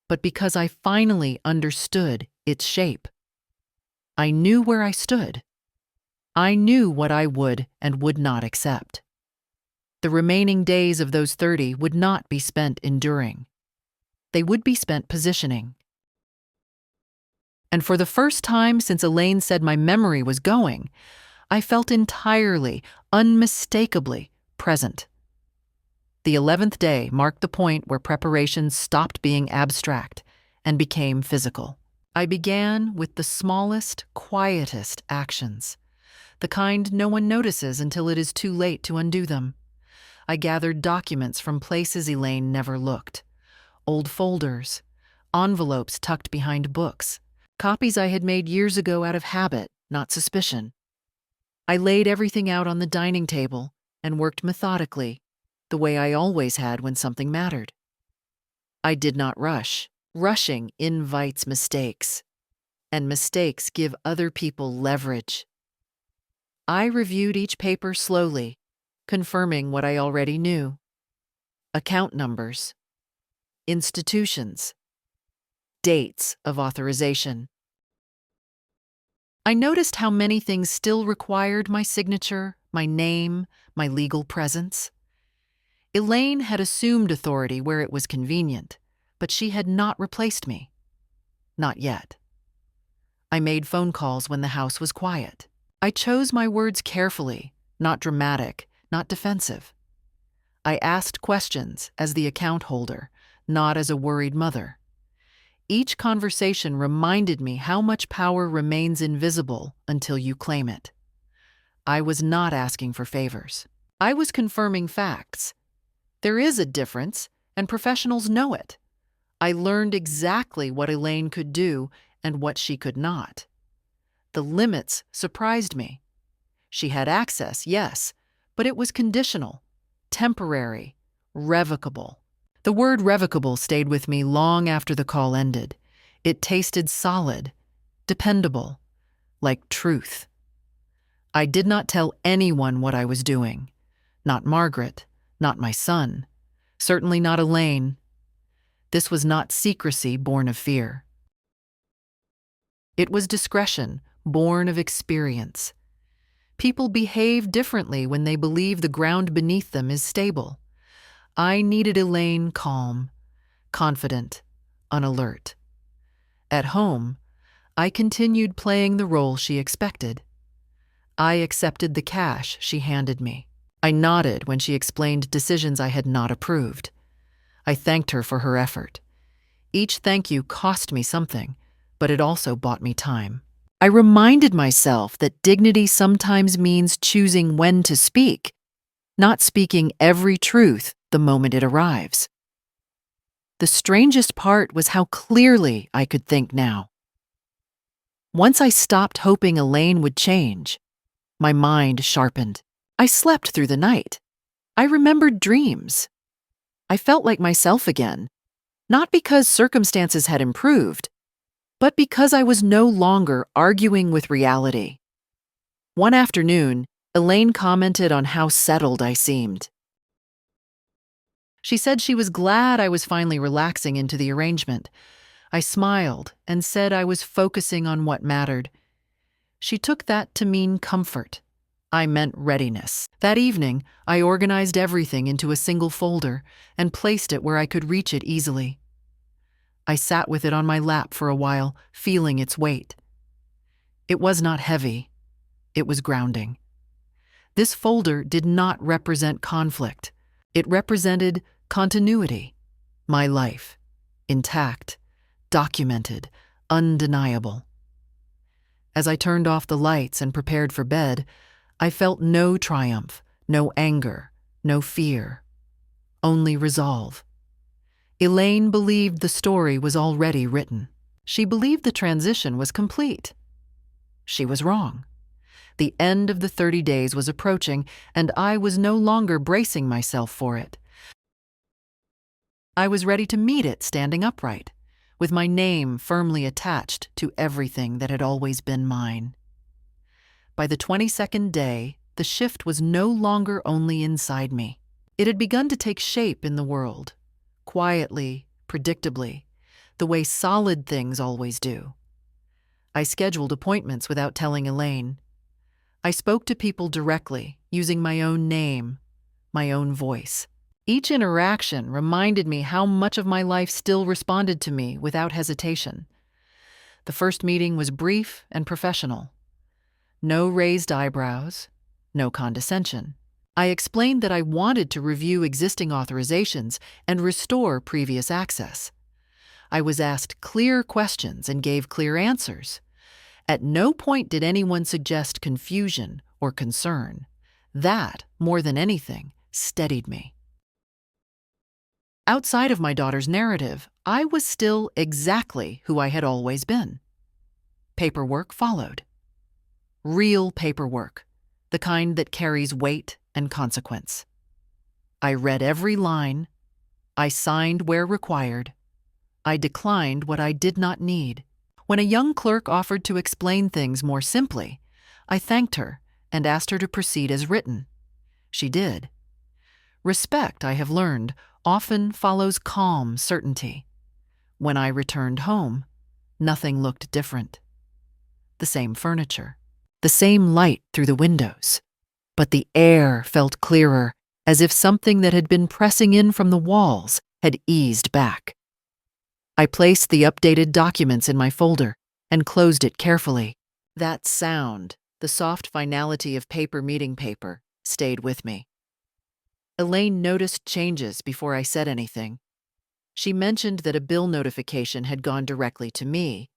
but because I finally understood its shape. I knew where I stood. I knew what I would and would not accept. The remaining days of those 30 would not be spent enduring. They would be spent positioning. And for the first time since Elaine said my memory was going, I felt entirely, unmistakably present. The 11th day marked the point where preparations stopped being abstract and became physical. I began with the smallest, quietest actions, the kind no one notices until it is too late to undo them. I gathered documents from places Elaine never looked, old folders, envelopes tucked behind books, copies I had made years ago out of habit, not suspicion. I laid everything out on the dining table and worked methodically, the way I always had when something mattered. I did not rush. Rushing invites mistakes, and mistakes give other people leverage. I reviewed each paper slowly, confirming what I already knew. Account numbers, institutions, dates of authorization. I noticed how many things still required my signature, my name, my legal presence. Elaine had assumed authority where it was convenient, but she had not replaced me. Not yet. I made phone calls when the house was quiet. I chose my words carefully, not dramatic, not defensive. I asked questions as the account holder, not as a worried mother. Each conversation reminded me how much power remains invisible until you claim it. I was not asking for favors. I was confirming facts. There is a difference, and professionals know it. I learned exactly what Elaine could do and what she could not. The limits surprised me. She had access, yes, but it was conditional, temporary, revocable. The word revocable stayed with me long after the call ended. It tasted solid, dependable, like truth. I did not tell anyone what I was doing. Not Margaret, not my son, certainly not Elaine. This was not secrecy born of fear. It was discretion born of experience. People behave differently when they believe the ground beneath them is stable. I needed Elaine calm, confident, unalert. At home, I continued playing the role she expected. I accepted the cash she handed me. I nodded when she explained decisions I had not approved. I thanked her for her effort. Each thank you cost me something, but it also bought me time. I reminded myself that dignity sometimes means choosing when to speak, not speaking every truth the moment it arrives. The strangest part was how clearly I could think now. Once I stopped hoping Elaine would change, my mind sharpened. I slept through the night. I remembered dreams. I felt like myself again, not because circumstances had improved, but because I was no longer arguing with reality. One afternoon, Elaine commented on how settled I seemed. She said she was glad I was finally relaxing into the arrangement. I smiled and said I was focusing on what mattered. She took that to mean comfort. I meant readiness. That evening, I organized everything into a single folder and placed it where I could reach it easily. I sat with it on my lap for a while, feeling its weight. It was not heavy. It was grounding. This folder did not represent conflict. It represented continuity. My life. Intact. Documented. Undeniable. As I turned off the lights and prepared for bed, I felt no triumph, no anger, no fear. Only resolve. Elaine believed the story was already written. She believed the transition was complete. She was wrong. The end of the 30 days was approaching, and I was no longer bracing myself for it. I was ready to meet it standing upright, with my name firmly attached to everything that had always been mine. By the 22nd day, the shift was no longer only inside me. It had begun to take shape in the world, quietly, predictably, the way solid things always do. I scheduled appointments without telling Elaine. I spoke to people directly, using my own name, my own voice. Each interaction reminded me how much of my life still responded to me without hesitation. The first meeting was brief and professional. No raised eyebrows, no condescension. I explained that I wanted to review existing authorizations and restore previous access. I was asked clear questions and gave clear answers. At no point did anyone suggest confusion or concern. That, more than anything, steadied me. Outside of my daughter's narrative, I was still exactly who I had always been. Paperwork followed. Real paperwork, the kind that carries weight and consequence. I read every line. I signed where required. I declined what I did not need. When a young clerk offered to explain things more simply, I thanked her and asked her to proceed as written. She did. Respect, I have learned, often follows calm certainty. When I returned home, nothing looked different. The same furniture, the same light through the windows, but the air felt clearer, as if something that had been pressing in from the walls had eased back. I placed the updated documents in my folder and closed it carefully. That sound, the soft finality of paper meeting paper, stayed with me. Elaine noticed changes before I said anything. She mentioned that a bill notification had gone directly to me.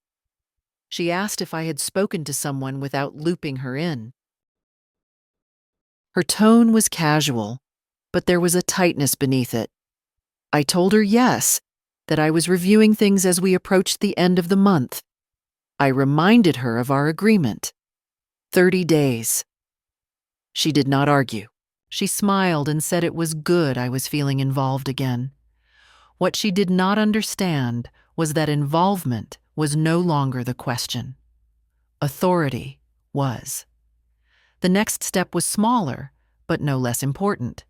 She asked if I had spoken to someone without looping her in. Her tone was casual, but there was a tightness beneath it. I told her yes, that I was reviewing things as we approached the end of the month. I reminded her of our agreement. 30 days. She did not argue. She smiled and said it was good I was feeling involved again. What she did not understand was that involvement was no longer the question. Authority was. The next step was smaller, but no less important.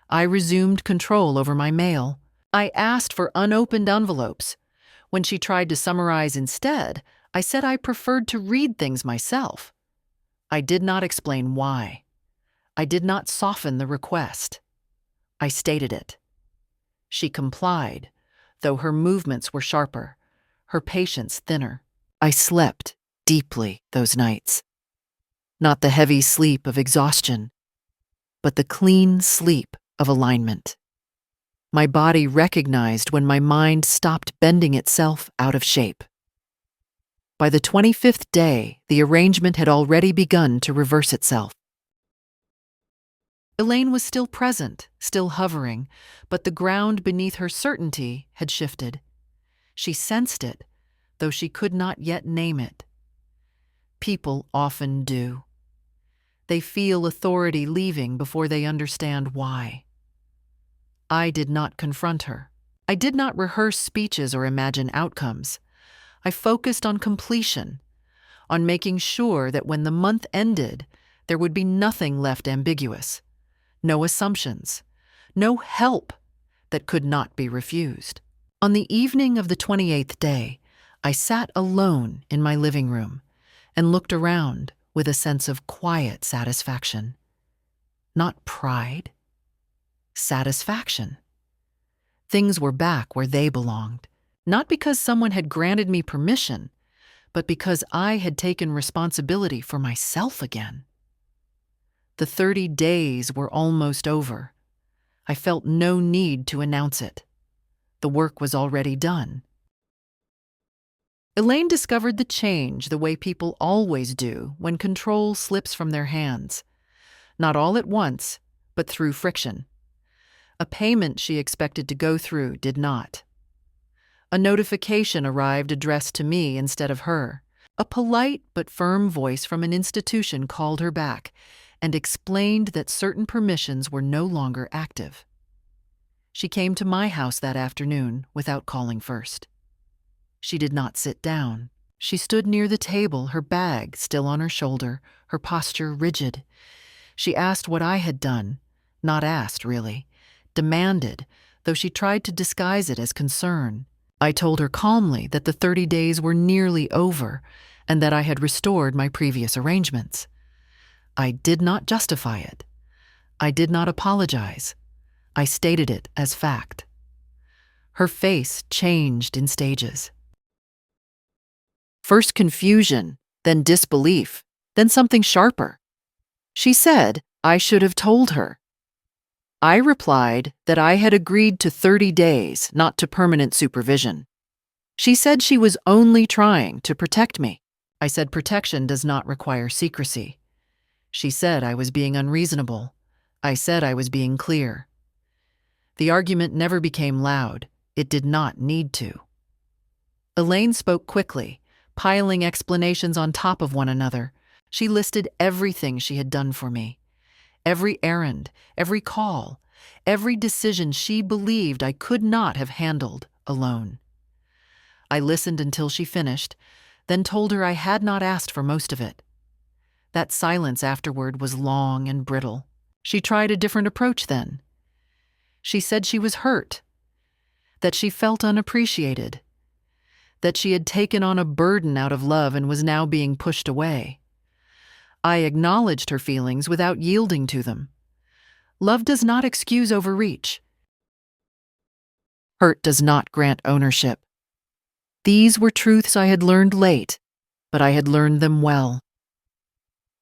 I resumed control over my mail. I asked for unopened envelopes. When she tried to summarize instead, I said I preferred to read things myself. I did not explain why. I did not soften the request. I stated it. She complied, though her movements were sharper, her patience thinner. I slept deeply those nights. Not the heavy sleep of exhaustion, but the clean sleep of alignment. My body recognized when my mind stopped bending itself out of shape. By the 25th day, the arrangement had already begun to reverse itself. Elaine was still present, still hovering, but the ground beneath her certainty had shifted. She sensed it, though she could not yet name it. People often do. They feel authority leaving before they understand why. I did not confront her. I did not rehearse speeches or imagine outcomes. I focused on completion, on making sure that when the month ended, there would be nothing left ambiguous, no assumptions, no help that could not be refused. On the evening of the 28th day, I sat alone in my living room and looked around with a sense of quiet satisfaction. Not pride, satisfaction. Things were back where they belonged, not because someone had granted me permission, but because I had taken responsibility for myself again. The 30 days were almost over. I felt no need to announce it. The work was already done. Elaine discovered the change the way people always do when control slips from their hands. Not all at once, but through friction. A payment she expected to go through did not. A notification arrived addressed to me instead of her. A polite but firm voice from an institution called her back and explained that certain permissions were no longer active. She came to my house that afternoon without calling first. She did not sit down. She stood near the table, her bag still on her shoulder, her posture rigid. She asked what I had done, not asked, really, demanded, though she tried to disguise it as concern. I told her calmly that the 30 days were nearly over and that I had restored my previous arrangements. I did not justify it. I did not apologize. I stated it as fact. Her face changed in stages. First confusion, then disbelief, then something sharper. She said I should have told her. I replied that I had agreed to 30 days, not to permanent supervision. She said she was only trying to protect me. I said protection does not require secrecy. She said I was being unreasonable. I said I was being clear. The argument never became loud. It did not need to. Elaine spoke quickly, piling explanations on top of one another. She listed everything she had done for me. Every errand, every call, every decision she believed I could not have handled alone. I listened until she finished, then told her I had not asked for most of it. That silence afterward was long and brittle. She tried a different approach then. She said she was hurt, that she felt unappreciated, that she had taken on a burden out of love and was now being pushed away. I acknowledged her feelings without yielding to them. Love does not excuse overreach. Hurt does not grant ownership. These were truths I had learned late, but I had learned them well.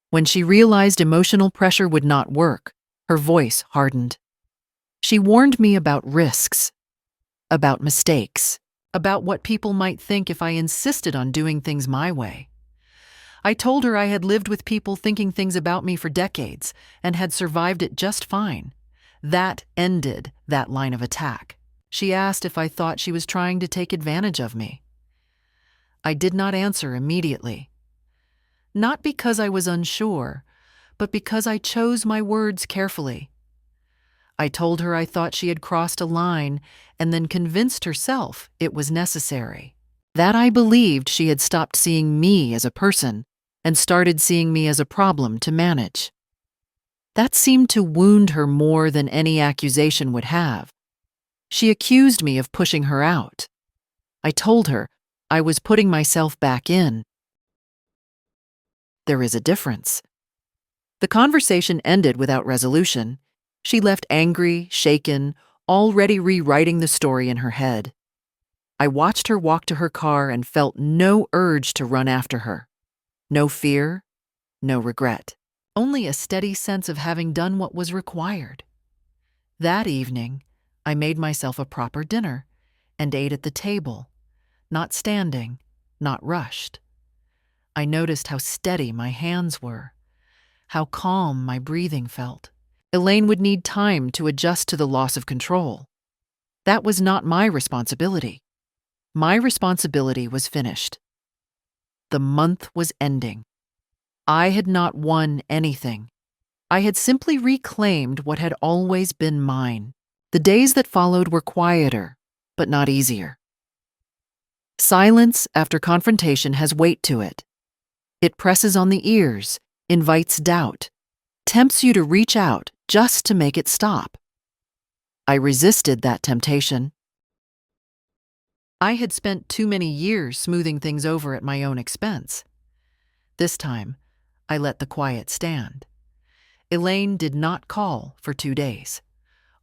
When she realized emotional pressure would not work, her voice hardened. She warned me about risks, about mistakes, about what people might think if I insisted on doing things my way. I told her I had lived with people thinking things about me for decades and had survived it just fine. That ended that line of attack. She asked if I thought she was trying to take advantage of me. I did not answer immediately. Not because I was unsure, but because I chose my words carefully. I told her I thought she had crossed a line and then convinced herself it was necessary. That I believed she had stopped seeing me as a person and started seeing me as a problem to manage. That seemed to wound her more than any accusation would have. She accused me of pushing her out. I told her I was putting myself back in. There is a difference. The conversation ended without resolution. She left angry, shaken, already rewriting the story in her head. I watched her walk to her car and felt no urge to run after her. No fear, no regret. Only a steady sense of having done what was required. That evening, I made myself a proper dinner and ate at the table, not standing, not rushed. I noticed how steady my hands were, how calm my breathing felt. Elaine would need time to adjust to the loss of control. That was not my responsibility. My responsibility was finished. The month was ending. I had not won anything. I had simply reclaimed what had always been mine. The days that followed were quieter, but not easier. Silence after confrontation has weight to it. It presses on the ears, invites doubt, tempts you to reach out just to make it stop. I resisted that temptation. I had spent too many years smoothing things over at my own expense. This time, I let the quiet stand. Elaine did not call for 2 days.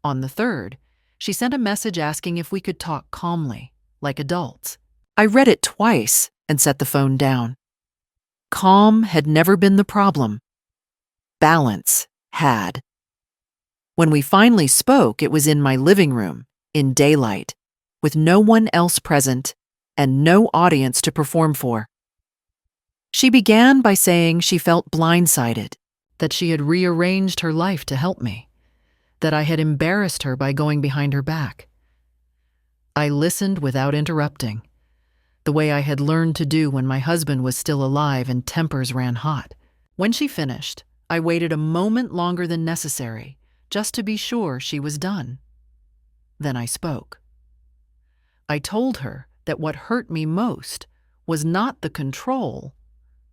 On the third, she sent a message asking if we could talk calmly, like adults. I read it twice and set the phone down. Calm had never been the problem. Balance had. When we finally spoke, it was in my living room, in daylight, with no one else present and no audience to perform for. She began by saying she felt blindsided, that she had rearranged her life to help me, that I had embarrassed her by going behind her back. I listened without interrupting, the way I had learned to do when my husband was still alive and tempers ran hot. When she finished, I waited a moment longer than necessary, just to be sure she was done. Then I spoke. I told her that what hurt me most was not the control,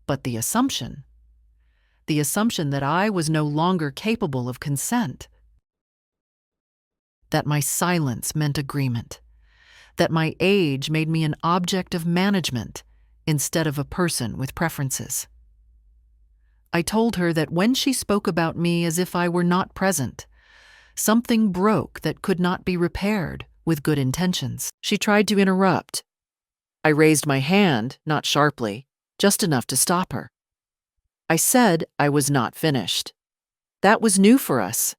but the assumption that I was no longer capable of consent, that my silence meant agreement, that my age made me an object of management instead of a person with preferences. I told her that when she spoke about me as if I were not present, something broke that could not be repaired with good intentions. She tried to interrupt. I raised my hand, not sharply, just enough to stop her. I said I was not finished. That was new for us.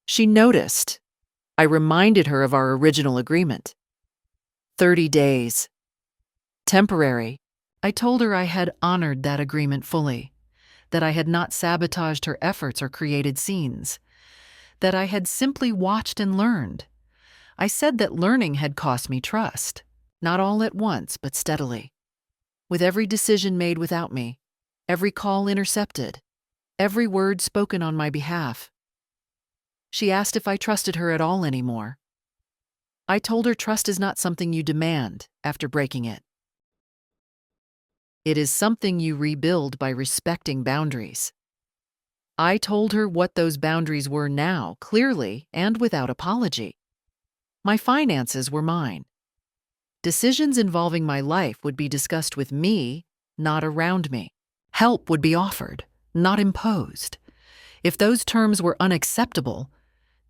She noticed. I reminded her of our original agreement. 30 days. Temporary. I told her I had honored that agreement fully, that I had not sabotaged her efforts or created scenes, that I had simply watched and learned. I said that learning had cost me trust, not all at once, but steadily. With every decision made without me, every call intercepted, every word spoken on my behalf. She asked if I trusted her at all anymore. I told her trust is not something you demand after breaking it. It is something you rebuild by respecting boundaries. I told her what those boundaries were now, clearly and without apology. My finances were mine. Decisions involving my life would be discussed with me, not around me. Help would be offered, not imposed. If those terms were unacceptable,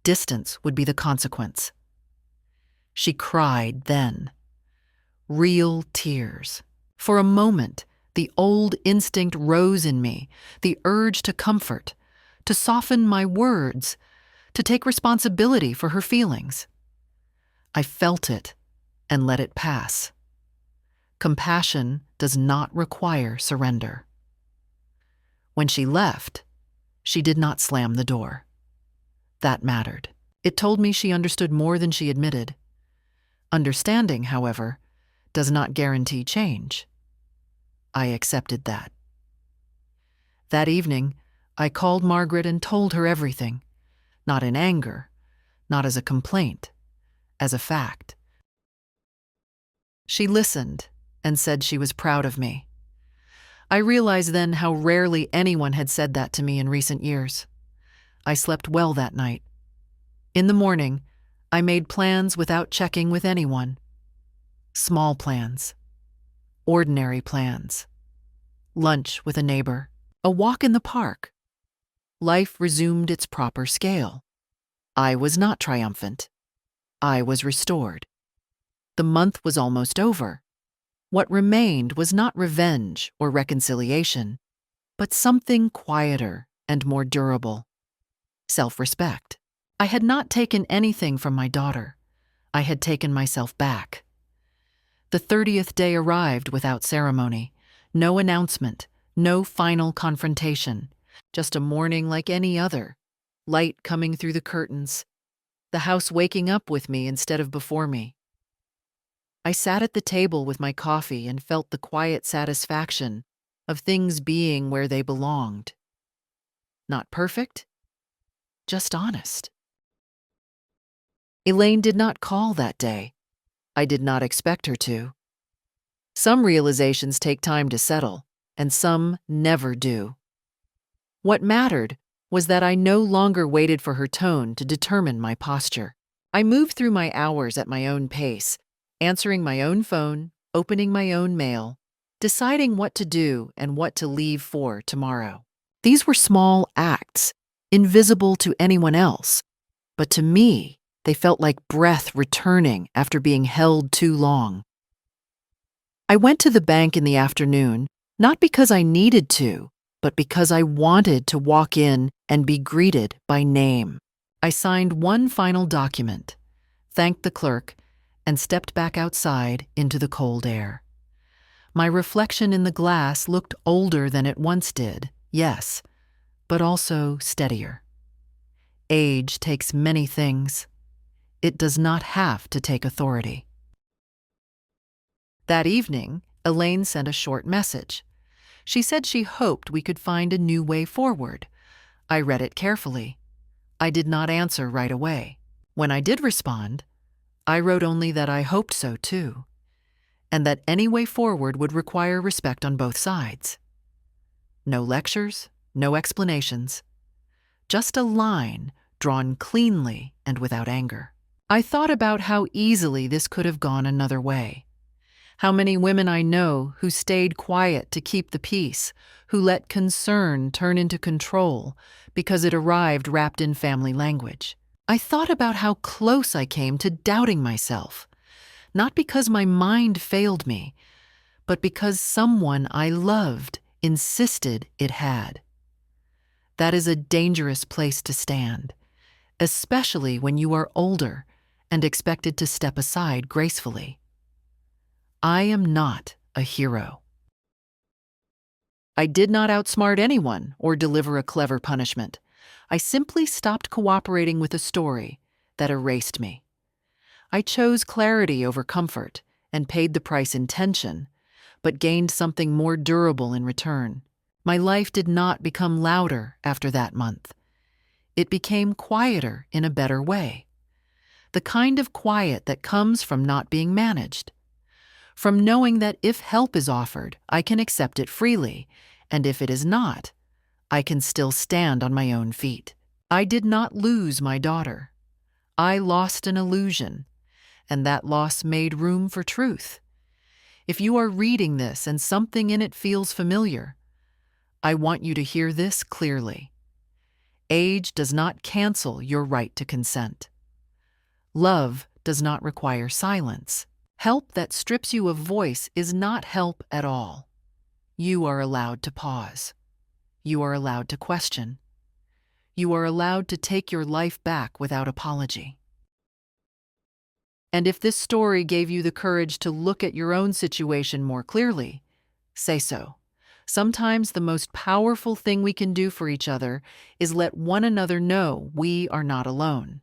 distance would be the consequence. She cried then. Real tears. For a moment, the old instinct rose in me, the urge to comfort, to soften my words, to take responsibility for her feelings. I felt it and let it pass. Compassion does not require surrender. When she left, she did not slam the door. That mattered. It told me she understood more than she admitted. Understanding, however, does not guarantee change. I accepted that. That evening, I called Margaret and told her everything, not in anger, not as a complaint, as a fact. She listened and said she was proud of me. I realized then how rarely anyone had said that to me in recent years. I slept well that night. In the morning, I made plans without checking with anyone. Small plans. Ordinary plans. Lunch with a neighbor. A walk in the park. Life resumed its proper scale. I was not triumphant. I was restored. The month was almost over. What remained was not revenge or reconciliation, but something quieter and more durable. Self-respect. I had not taken anything from my daughter. I had taken myself back. The 30th day arrived without ceremony. No announcement, no final confrontation. Just a morning like any other. Light coming through the curtains. The house waking up with me instead of before me. I sat at the table with my coffee and felt the quiet satisfaction of things being where they belonged. Not perfect, just honest. Elaine did not call that day. I did not expect her to. Some realizations take time to settle, and some never do. What mattered was that I no longer waited for her tone to determine my posture. I moved through my hours at my own pace, answering my own phone, opening my own mail, deciding what to do and what to leave for tomorrow. These were small acts, invisible to anyone else, but to me, they felt like breath returning after being held too long. I went to the bank in the afternoon, not because I needed to, but because I wanted to walk in and be greeted by name. I signed one final document, thanked the clerk, and stepped back outside into the cold air. My reflection in the glass looked older than it once did, yes, but also steadier. Age takes many things. It does not have to take authority. That evening, Elaine sent a short message. She said she hoped we could find a new way forward. I read it carefully. I did not answer right away. When I did respond, I wrote only that I hoped so too, and that any way forward would require respect on both sides. No lectures, no explanations, just a line drawn cleanly and without anger. I thought about how easily this could have gone another way. How many women I know who stayed quiet to keep the peace, who let concern turn into control because it arrived wrapped in family language. I thought about how close I came to doubting myself, not because my mind failed me, but because someone I loved insisted it had. That is a dangerous place to stand, especially when you are older and expected to step aside gracefully. I am not a hero. I did not outsmart anyone or deliver a clever punishment. I simply stopped cooperating with a story that erased me. I chose clarity over comfort and paid the price in tension, but gained something more durable in return. My life did not become louder after that month. It became quieter in a better way. The kind of quiet that comes from not being managed. From knowing that if help is offered, I can accept it freely, and if it is not, I can still stand on my own feet. I did not lose my daughter. I lost an illusion, and that loss made room for truth. If you are reading this and something in it feels familiar, I want you to hear this clearly. Age does not cancel your right to consent. Love does not require silence. Help that strips you of voice is not help at all. You are allowed to pause. You are allowed to question. You are allowed to take your life back without apology. And if this story gave you the courage to look at your own situation more clearly, say so. Sometimes the most powerful thing we can do for each other is let one another know we are not alone.